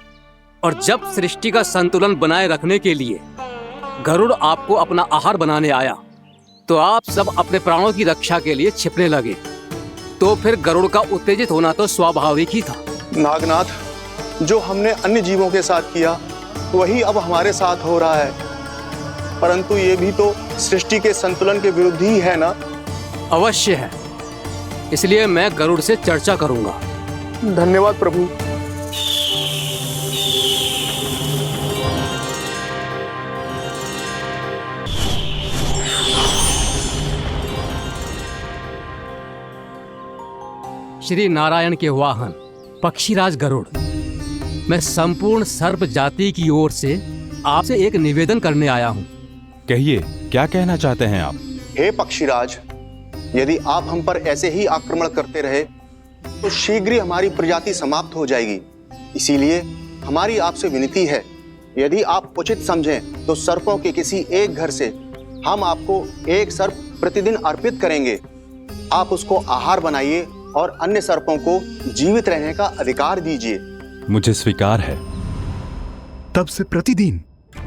और जब सृष्टि का संतुलन बनाए रखने के लिए गरुड़ आपको अपना आहार बनाने आया तो आप सब अपने प्राणों की रक्षा के लिए छिपने लगे। तो फिर गरुड़ का उत्तेजित होना तो स्वाभाविक ही था। नागनाथ, जो हमने अन्य जीवों के साथ किया वही अब हमारे साथ हो रहा है, परंतु ये भी तो सृष्टि के संतुलन के विरुद्ध ही है ना? अवश्य है, इसलिए मैं गरुड़ से चर्चा करूंगा। धन्यवाद प्रभु। श्री नारायण के वाहन पक्षीराज गरुड़, मैं संपूर्ण सर्प जाति की ओर से आपसे एक निवेदन करने आया हूँ। कहिए, क्या कहना चाहते हैं आप? हे पक्षीराज, यदि आप हम पर ऐसे ही आक्रमण करते रहे तो शीघ्र ही हमारी प्रजाति समाप्त हो जाएगी। इसीलिए हमारी आपसे विनती है, यदि आप उचित समझें तो सर्पों के किसी एक घर से हम आपको एक सर्प प्रतिदिन अर्पित करेंगे। आप उसको आहार बनाइए और अन्य सर्पों को जीवित रहने का अधिकार दीजिए। मुझे स्वीकार है। तब से प्रतिदिन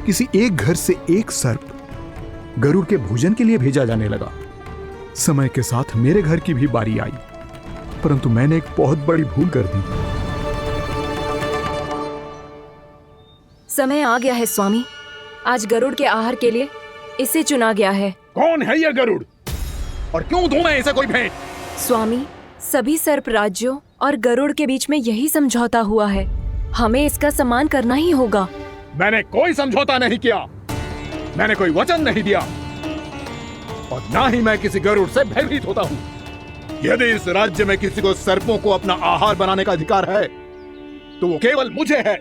किसी एक घर से एक सर्प गरुड़ के भोजन के लिए भेजा जाने लगा। समय के साथ मेरे घर की भी बारी आई, परंतु मैंने एक बहुत बड़ी भूल कर दी। समय आ गया है स्वामी, आज गरुड़ के आहार के लिए इसे चुना गया है। कौन है यह गरुड़ और क्यों दूं मैं इसे कोई भेंट? स्वामी, सभी सर्प राज्यों और गरुड़ के बीच में यही समझौता हुआ है, हमें इसका सम्मान करना ही होगा। मैंने कोई समझौता नहीं किया, मैंने कोई वचन नहीं दिया और ना ही मैं किसी गरुड़ से भयभीत होता हूँ। यदि इस राज्य में किसी को सर्पों को अपना आहार बनाने का अधिकार है तो वो केवल मुझे है।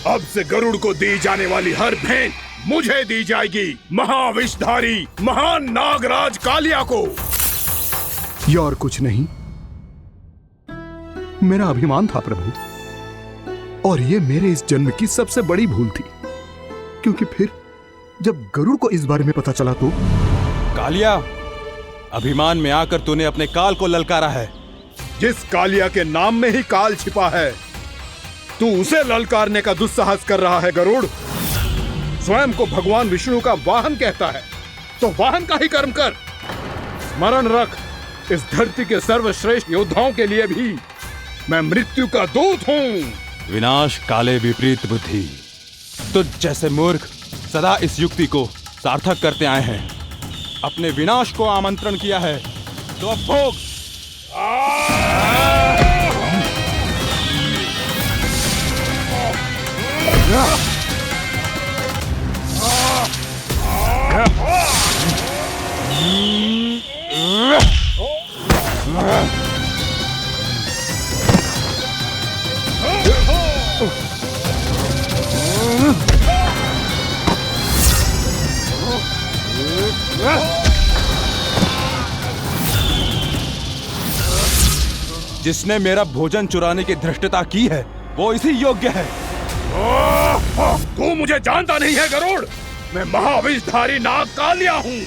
अब से गरुड़ को दी जाने वाली हर भेंट मुझे दी जाएगी, महाविषधारी महान नागराज कालिया को। यह और कुछ नहीं, मेरा अभिमान था प्रभु, और यह मेरे इस जन्म की सबसे बड़ी भूल थी, क्योंकि फिर जब गरुड़ को इस बारे में पता चला तो। कालिया, अभिमान में आकर तूने अपने काल को ललकारा है। जिस कालिया के नाम में ही काल छिपा है, तू उसे ललकारने का दुस्साहस कर रहा है गरुड़। स्वयं को भगवान विष्णु का वाहन कहता है तो वाहन का ही कर्म कर। स्मरण रख, इस धरती के सर्वश्रेष्ठ योद्धाओं के लिए भी मैं मृत्यु का दूत हूँ। विनाश काले विपरीत बुद्धि। तुझ जैसे मूर्ख सदा इस युक्ति को सार्थक करते आए हैं। अपने विनाश को आमंत्रण किया है तो अब भोग। जिसने मेरा भोजन चुराने की धृष्टता की है वो इसी योग्य है। तू मुझे जानता नहीं है गरुड़, मैं महाविषधारी नाग कालिया हूँ।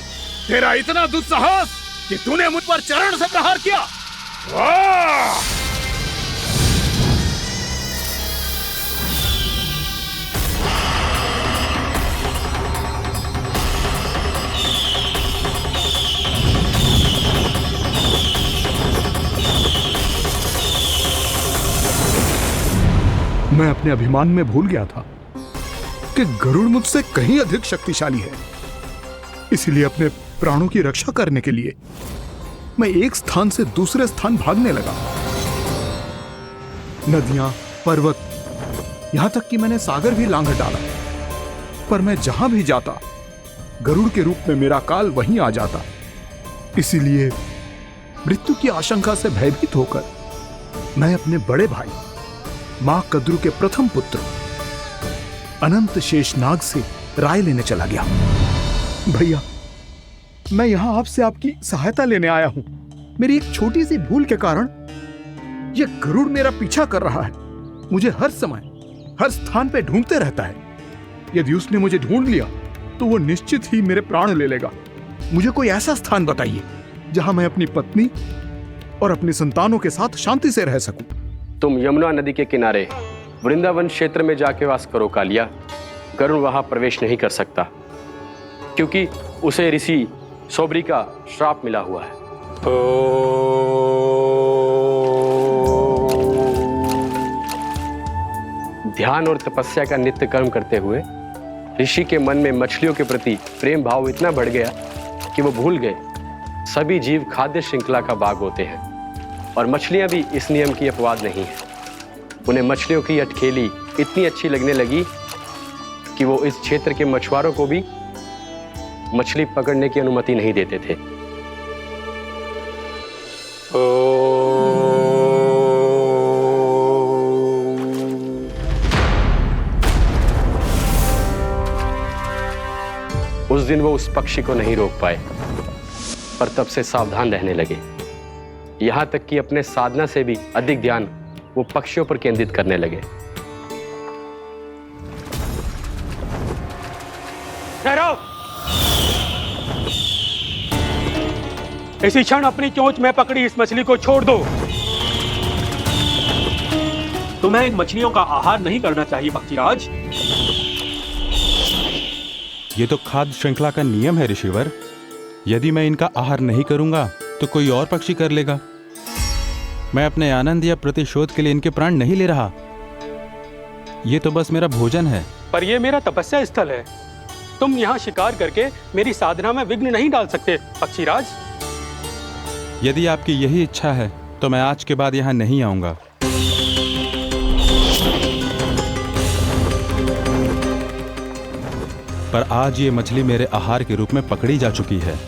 तेरा इतना दुस्साहस कि तूने मुझ पर चरण से प्रहार किया। मैं अपने अभिमान में भूल गया था कि गरुड़ मुझसे कहीं अधिक शक्तिशाली है। इसलिए अपने प्राणों की रक्षा करने के लिए मैं एक स्थान से दूसरे स्थान भागने लगा। नदियां, पर्वत, यहां तक कि मैंने सागर भी लांघ डाला, पर मैं जहां भी जाता गरुड़ के रूप में मेरा काल वहीं आ जाता। इसीलिए मृत्यु की आशंका से भयभीत होकर मैं अपने बड़े भाई मां कद्रु के प्रथम पुत्र अनंत शेषनाग से राय लेने चला गया। भैया, मैं यहां आपसे आपकी सहायता लेने आया हूं। मेरी एक छोटी सी भूल के कारण यह गरुड़ मेरा पीछा कर रहा है। मुझे हर समय हर स्थान पे ढूंढते रहता है। यदि उसने मुझे ढूंढ लिया तो वो निश्चित ही मेरे प्राण ले लेगा। मुझे कोई ऐसा स्थान बताइए जहां मैं अपनी पत्नी और अपनी संतानों के साथ शांति से रह सकूं। तुम यमुना नदी के किनारे वृंदावन क्षेत्र में जाके वास करो कालिया। गरुड़ वहां प्रवेश नहीं कर सकता क्योंकि उसे ऋषि सोबरी का श्राप मिला हुआ है। ध्यान और तपस्या का नित्य कर्म करते हुए ऋषि के मन में मछलियों के प्रति प्रेम भाव इतना बढ़ गया कि वो भूल गए सभी जीव खाद्य श्रृंखला का भाग होते हैं और मछलियां भी इस नियम की अपवाद नहीं है। उन्हें मछलियों की अटखेली इतनी अच्छी लगने लगी कि वो इस क्षेत्र के मछुआरों को भी मछली पकड़ने की अनुमति नहीं देते थे। उस दिन वो उस पक्षी को नहीं रोक पाए, पर तब से सावधान रहने लगे। यहां तक कि अपने साधना से भी अधिक ध्यान वो पक्षियों पर केंद्रित करने लगे। ठहरो! इसी क्षण अपनी चोंच में पकड़ी इस मछली को छोड़ दो। तुम्हें इन मछलियों का आहार नहीं करना चाहिए पक्षीराज। ये तो खाद्य श्रृंखला का नियम है ऋषिवर। यदि मैं इनका आहार नहीं करूंगा तो कोई और पक्षी कर लेगा। मैं अपने आनंद या प्रतिशोध के लिए इनके प्राण नहीं ले रहा। ये तो बस मेरा भोजन है। पर यह मेरा तपस्या स्थल है। तुम यहाँ शिकार करके मेरी साधना में विघ्न नहीं डाल सकते पक्षीराज। यदि आपकी यही इच्छा है तो मैं आज के बाद यहाँ नहीं आऊंगा। पर आज ये मछली मेरे आहार के रूप में पकड़ी जा चुकी है।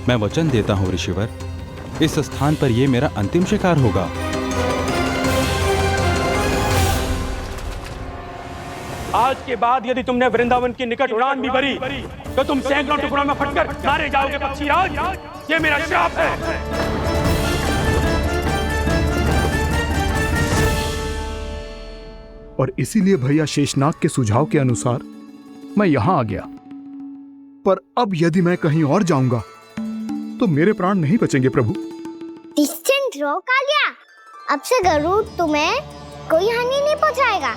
मैं वचन देता हूँ ऋषिवर, इस स्थान पर यह मेरा अंतिम शिकार होगा। आज के बाद यदि तुमने वृंदावन की निकट उड़ान भी भरी तो तुम सैकड़ों टुकड़ों में फटकर मारे जाओगे पक्षीराज। ये मेरा श्राप है। और इसीलिए भैया शेषनाग के सुझाव के अनुसार मैं यहां आ गया। पर अब यदि मैं कहीं और जाऊंगा तो मेरे प्राण नहीं बचेंगे प्रभु। डिस्टेंट रहो कालिया। अब से गरुड़ तुम्हें कोई हानि नहीं पहुंचाएगा।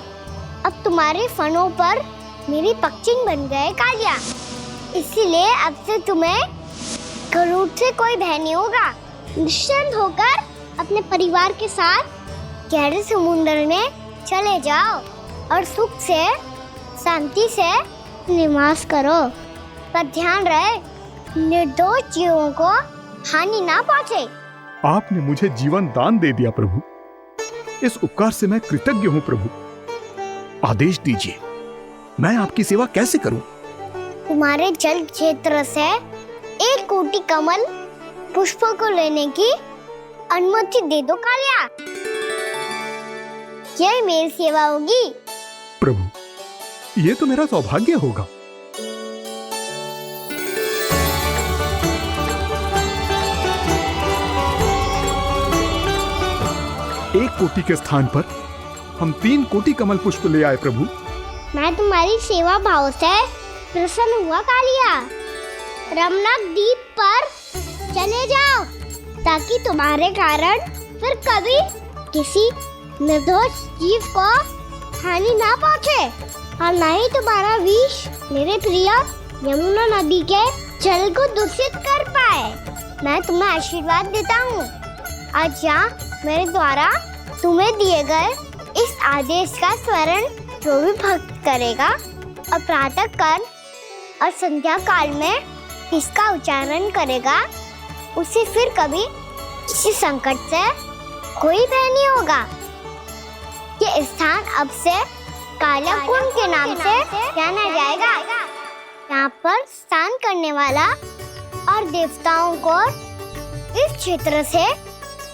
अब तुम्हारे फनों पर मेरी पक्षिंग बन गए कालिया। इसीलिए अब से तुम्हें गरुड़ से कोई भय नहीं होगा। निश्चिंत होकर अपने परिवार के साथ गहरे समुद्र में चले जाओ और सुख से शांति से निवास करो। पर ध्यान रहे निर्दोष जीवों को हानि ना पहुंचे। आपने मुझे जीवन दान दे दिया प्रभु। इस उपकार से मैं कृतज्ञ हूँ प्रभु। आदेश दीजिए, मैं आपकी सेवा कैसे करूं? तुम्हारे जल क्षेत्र से 1 कोटि कमल पुष्पों को लेने की अनुमति दे दो कालिया। यह मेरी सेवा होगी। प्रभु, ये तो मेरा सौभाग्य होगा। एक कोटि के स्थान पर हम 3 कोटि कमल पुष्प ले आए प्रभु। मैं तुम्हारी सेवा भाव से प्रसन्न हुआ कालिया। रमनाक द्वीप पर चले जाओ ताकि तुम्हारे कारण फिर कभी किसी निर्दोष जीव को हानि ना पहुंचे और न ही तुम्हारा विष मेरे प्रिय यमुना नदी के जल को दूषित कर पाए। मैं तुम्हें आशीर्वाद देता हूँ। आज यहाँ मेरे द्वारा तुम्हें दिए गए इस आदेश का स्मरण जो भी भक्त करेगा और प्रातः काल और संध्या काल में इसका उच्चारण करेगा, उसे फिर कभी किसी संकट से कोई भय नहीं होगा। ये स्थान अब से कालिया कुंड के नाम से जाना जाएगा। यहाँ पर स्नान करने वाला और देवताओं को इस क्षेत्र से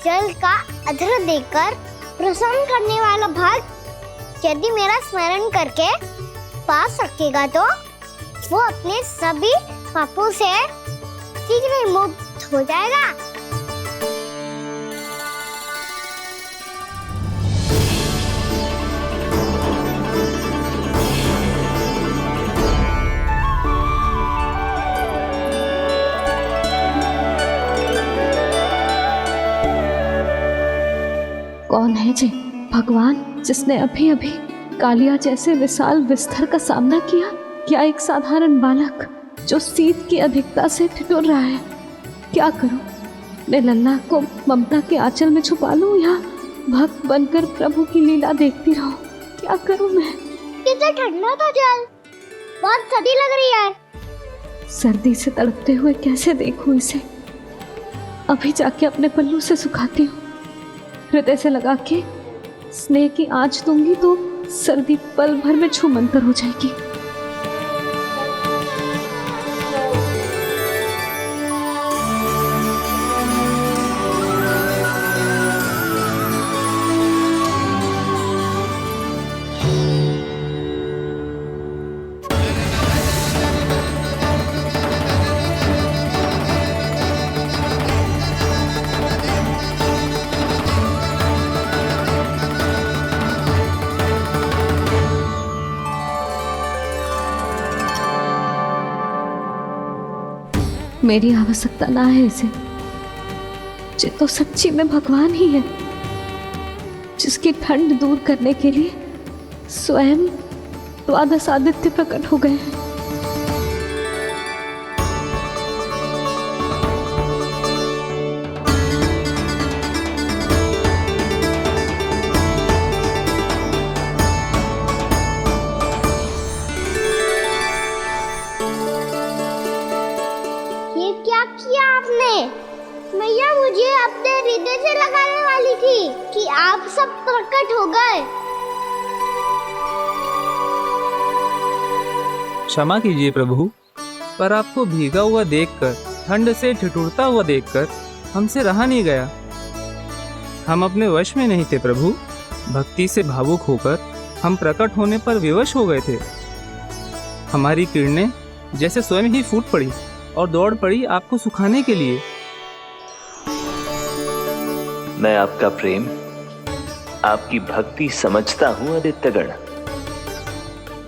जल का अधर देकर प्रसन्न करने वाला भक्त यदि मेरा स्मरण करके पास रखेगा तो वो अपने सभी पापों से शीघ्र ही मुक्त हो जाएगा। कौन है जी भगवान जिसने अभी अभी कालिया जैसे विशाल विस्तर का सामना किया? क्या एक साधारण बालक जो शीत की अधिकता से ठिठुर रहा है? क्या करूं? मैं लल्ला को ममता के आंचल में छुपा लूं या भक्त बनकर प्रभु की लीला देखती रहूं? क्या करूं मैं? कितना ठंडा था जल, बहुत सर्दी लग रही है। सर्दी से तड़पते हुए कैसे देखूं इसे? अभी जाके अपने पल्लू से सुखाती हूँ। हृदय से लगा के स्नेह की आंच दूंगी तो सर्दी पल भर में छूमंतर हो जाएगी। मेरी आवश्यकता ना है इसे। ये तो सच्ची में भगवान ही है जिसकी ठंड दूर करने के लिए स्वयं द्वादश आदित्य प्रकट हो गए हैं। मैया मुझे अपने हृदय से लगाने वाली थी कि आप सब प्रकट हो गए। क्षमा कीजिए प्रभु, पर आपको भीगा हुआ देखकर, ठंड से ठिठुरता हुआ देखकर हमसे रहा नहीं गया। हम अपने वश में नहीं थे प्रभु। भक्ति से भावुक होकर हम प्रकट होने पर विवश हो गए थे। हमारी किरणें जैसे स्वयं ही फूट पड़ी और दौड़ पड़ी आपको सुखाने के लिए। मैं आपका प्रेम, आपकी भक्ति समझता हूं आदित्यगण,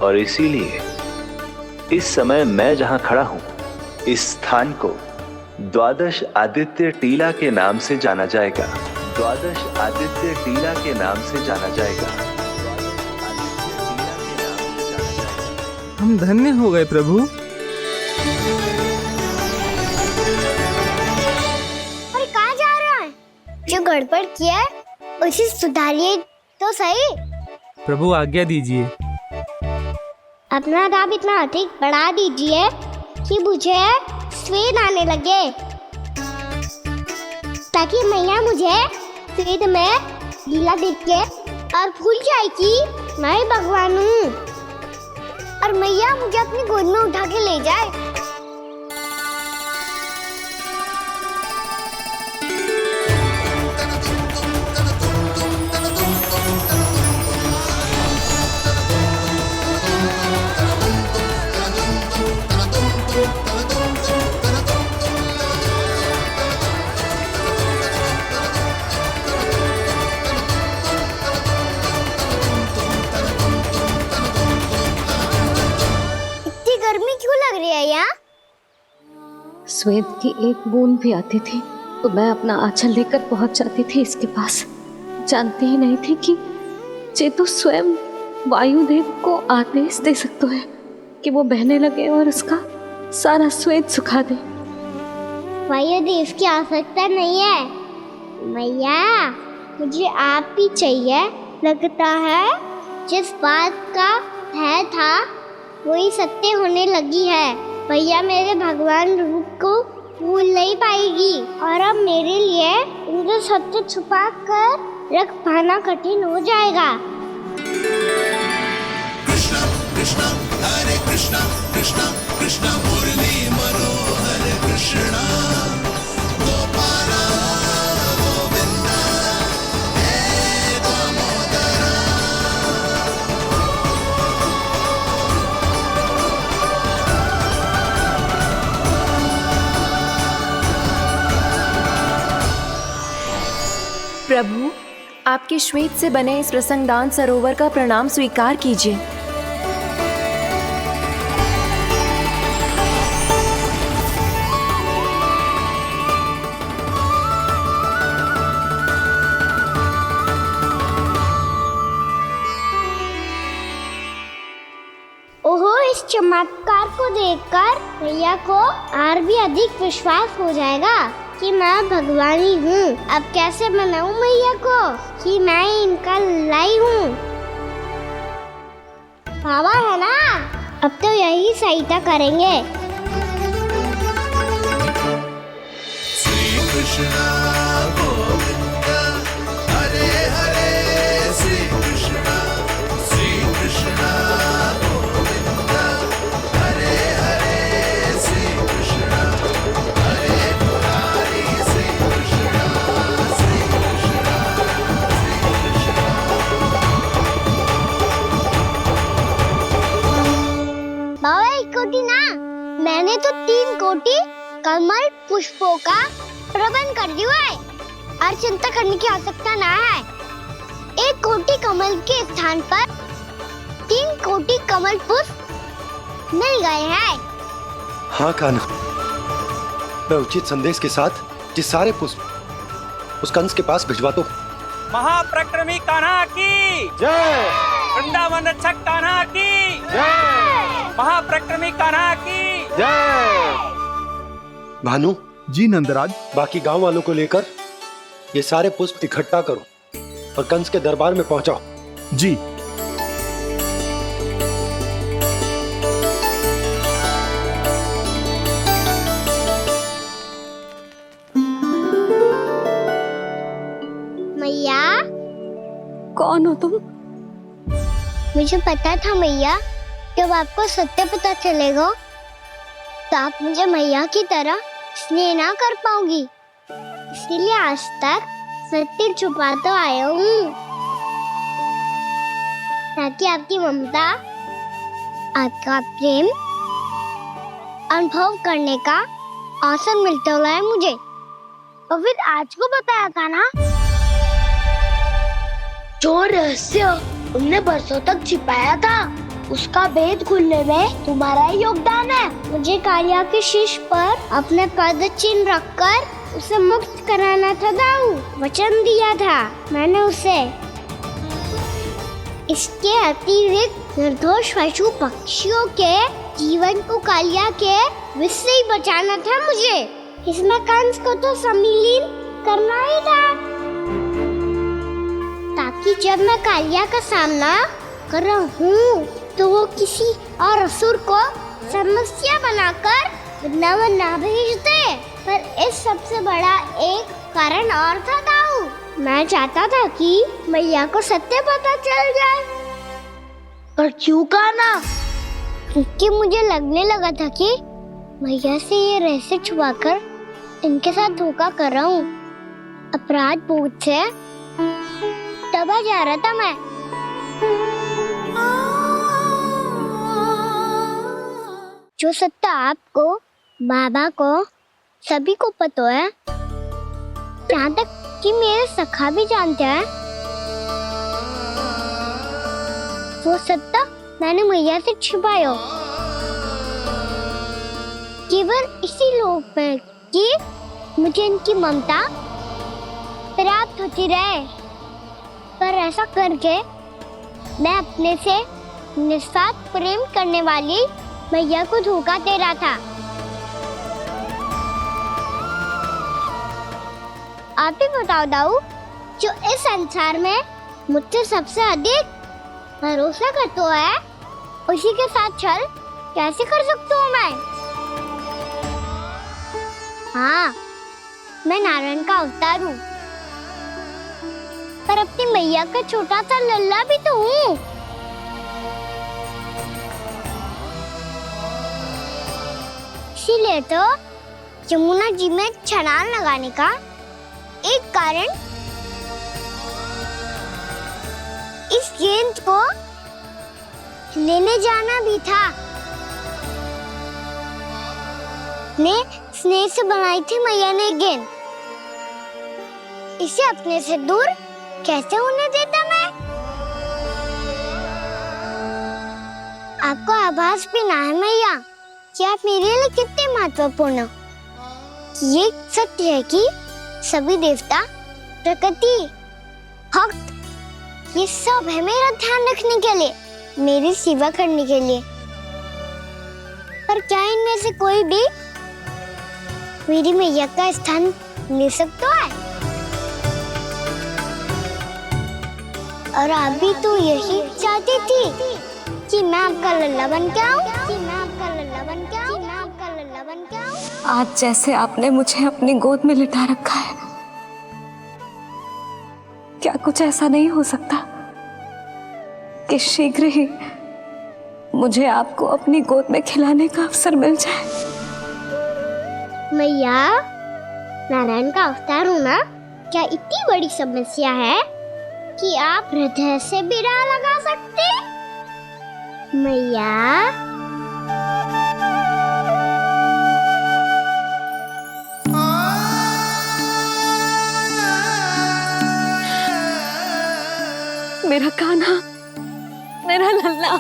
और इसीलिए इस समय मैं जहां खड़ा हूं, इस स्थान को द्वादश आदित्य टीला के नाम से जाना जाएगा। द्वादश आदित्य टीला के नाम से जाना जाएगा। हम धन्य हो गए प्रभु। और कहाँ जा रहा है? जो गड़बड़ किया उसे सुधारिए तो सही। प्रभु आज्ञा दीजिए। अपना दाम इतना अधिक बढ़ा दीजिए कि मुझे स्वेद आने लगे, ताकि मैया मुझे स्वेद में लीला देख के और भूल जाए कि मैं ही भगवान हूँ, और मैया मुझे अपनी गोद में उठा के ले जाए। स्वेद की एक बूंद भी आती थी तो मैं अपना आंचल लेकर पहुंच जाती थी इसके पास। जानती ही नहीं थी कि ये तो स्वयं वायुदेव को आदेश दे सकते हैं कि वो बहने लगे और उसका सारा स्वेद सुखा दे। वायुदेव की आवश्यकता नहीं है मैया, मुझे आप ही चाहिए लगता है जिस बात का भय था वही सत्य होने लगी है। भैया मेरे भगवान रूप को भूल नहीं पाएगी और अब मेरे लिए उनके सत्य छुपा कर रख पाना कठिन हो जाएगा। कृष्णा कृष्णा हरे कृष्णा कृष्णा कृष्णा मुरली मनोहर कृष्णा गोपाला गोविंदा हे दामोदरा। प्रभु, आपके श्वेत से बने इस प्रसंगदान सरोवर का प्रणाम स्वीकार कीजिए। ओहो, इस चमत्कार को देखकर भैया को और भी अधिक विश्वास हो जाएगा कि मैं भगवान ही हूँ। अब कैसे मनाऊं मैया को कि मैं इनका लाई हूँ। बाबा है ना, अब तो यही सहायता करेंगे। श्री कृष्णा गोविंदा हरे हरे श्री कृष्णा गोविंदा हरे हरे श्री कृष्णा हरे मुरारी श्री कृष्णा श्री कृष्णा श्री बाबा एक कोटी ना, मैंने तो 3 कोटी कमल पुष्पों का प्रबंध कर दिया है और चिंता करने की आवश्यकता ना है। 1 कोटी कमल के स्थान पर 3 कोटी कमल पुष्प मिल गए हैं। हाँ कान्हा, मैं उचित संदेश के साथ ये सारे पुष्प उस कंस के पास भिजवा दो। महाप्रक्रमी कान्हा की जय। वृंदावन रक्षक कान्हा की जय। महाप्रक्रमी कान्हा की जय। भानु जी नंदराज, बाकी गांव वालों को लेकर ये सारे पुष्प इकट्ठा करो और कंस के दरबार में पहुंचाओ। जी। मैया, कौन हो तुम? मुझे पता था मैया, जब आपको सत्य पता चलेगा तो आप मुझे मैया की तरह स्नेह ना कर पाओगी, इसलिए आज तक सत्य छुपाता आया हूँ ताकि आपकी ममता, आपका प्रेम अनुभव करने का अवसर मिलता है मुझे। और फिर आज को बताया था ना, जो रहस्य तुमने बरसों तक छिपाया था उसका भेद खुलने में तुम्हारा ही योगदान है। मुझे कालिया के शीश पर अपने पद चिन्ह रखकर उसे मुक्त कराना था दाऊ, वचन दिया था मैंने उसे। इसके अतिरिक्त निर्दोष पशु पक्षियों के जीवन को कालिया के विष से ही बचाना था मुझे। इसमें कंस को तो सम्मिलित करना ही था ताकि जब मैं कालिया का सामना कर रहा हूँ तो वो किसी और असुर को समस्या बनाकर वृंदावन ना भेज दे। पर इस सबसे बड़ा एक कारण और था दाऊ, मैं चाहता था कि मैया को सत्य पता चल जाए। पर क्यों कहा ना? क्योंकि मुझे लगने लगा था कि मैया से ये रहस्य छुपाकर इनके साथ धोखा कर रहा हूँ। अपराध बोध से दबा जा रहा था मैं। जो सत्य आपको, बाबा को, सभी को पता है, यहाँ तक कि मेरे सखा भी जानते हैं, वो सत्य मैंने मैया से छिपाया केवल इसी लोक में कि मुझे इनकी ममता प्राप्त होती रहे। पर ऐसा करके मैं अपने से निस्वार्थ प्रेम करने वाली मैया को धोखा दे रहा था। आप ही बताओ दाऊ, जो इस संसार में मुझसे सबसे अधिक भरोसा करता है, उसी के साथ छल कैसे कर सकता हूँ मैं? हाँ, मैं नारायण का अवतार हूँ, पर अपनी मैया का छोटा सा लल्ला भी तो हूँ। इसीलिए तो यमुना जी में छलांग लगाने का एक कारण इस गेंद को लेने जाना भी था। ने स्नेह से बनाई थी मैया ने गेंद, इसे अपने से दूर कैसे होने देता मैं? आपको आभास भी ना है मैया कि आप मेरे लिए कितने महत्वपूर्ण हो। ये सत्य है कि सभी देवता, प्रकृति, भक्त, ये सब है मेरा ध्यान रखने के लिए, मेरी सेवा करने के लिए। पर क्या इनमें से कोई भी मेरी मैया का स्थान ले सकता है? और आप भी तो यही चाहती थी कि मैं आपका लल्ला बन के आऊं, आज जैसे आपने मुझे अपनी गोद में लिटा रखा है, क्या कुछ ऐसा नहीं हो सकता कि शीघ्र ही मुझे आपको अपनी गोद में खिलाने का अवसर मिल जाए? मैया, नारायण का अवतार होना क्या इतनी बड़ी समस्या है कि आप हृदय से भी ना लगा सकते? मैया, मेरा कान्हा, मेरा लल्ला।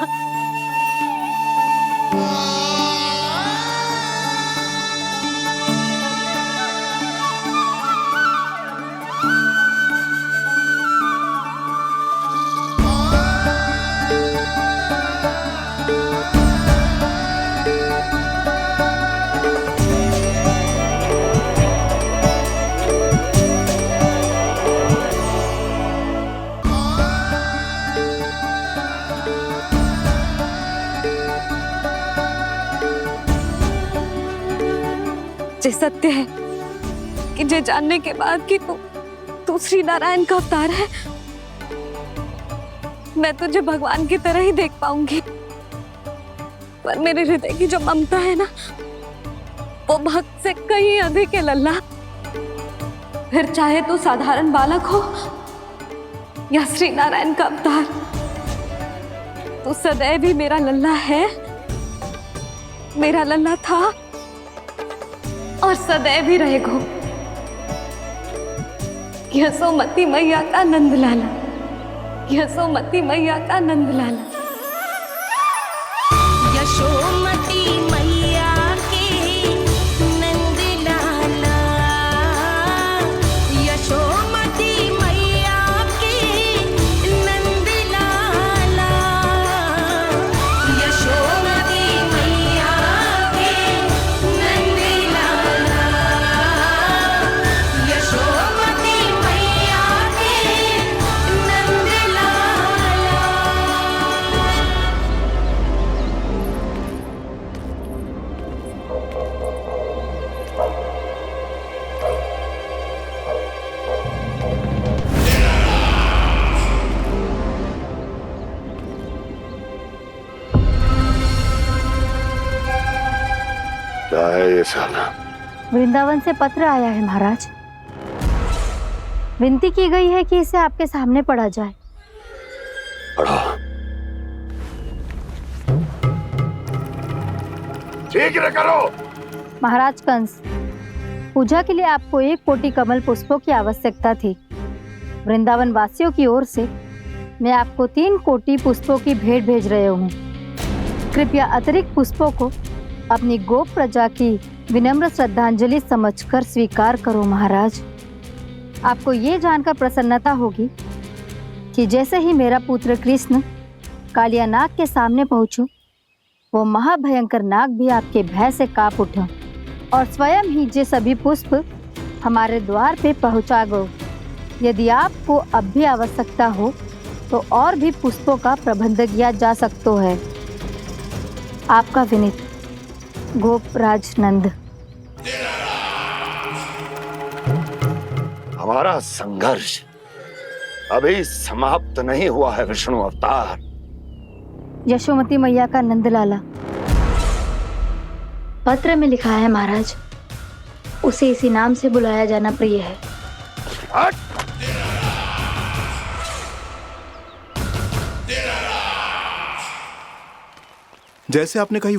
ये सत्य है कि ये जानने के बाद कि तू श्री नारायण का अवतार है, मैं तुझे भगवान की तरह ही देख पाऊंगी। पर मेरे हृदय की जो ममता है ना, वो भक्त से कहीं अधिक है लल्ला। फिर चाहे तू साधारण बालक हो या श्री नारायण का अवतार, तू सदैव ही मेरा लल्ला है, मेरा लल्ला था और सदैव ही रहेगा। यशोमती मैया का नंद लाला, यशोमती मैया का नंद लाला। यशोमती मैया के नंद लाला, यशोमती मैया के नंद लाला, यशोमती मैया के नंद लाला, यशोमती मैया के नंद लाला। क्या है ये साला? वृंदावन से पत्र आया है महाराज। विनती की गई है कि इसे आपके सामने पढ़ा जाए। पढ़ो। शीघ्र करो। महाराज कंस, पूजा के लिए आपको 1 कोटि कमल पुष्पों की आवश्यकता थी। वृंदावन वासियों की ओर से मैं आपको 3 कोटि पुष्पों की भेंट भेज रहे हूँ। कृपया अतिरिक्त पुष्पों को अपनी गोप प्रजा की विनम्र श्रद्धांजलि समझकर स्वीकार करो महाराज। आपको ये जानकर प्रसन्नता होगी कि जैसे ही मेरा पुत्र कृष्ण कालिया नाग के सामने पहुंचो, वो महाभयंकर नाग भी आपके भय से कांप उठा और स्वयं ही ये सभी पुष्प हमारे द्वार पे पहुंचा गो। यदि आपको अब भी आवश्यकता हो तो और भी पुष्पों का प्रबंध किया जा सकता है। आपका विनीत गोपराज नंद। हमारा संघर्ष अभी समाप्त नहीं हुआ है विष्णु अवतार। यशोमती मैया का नंदलाला। पत्र में लिखा है महाराज, उसे इसी नाम से बुलाया जाना प्रिय है। जैसे आपने कही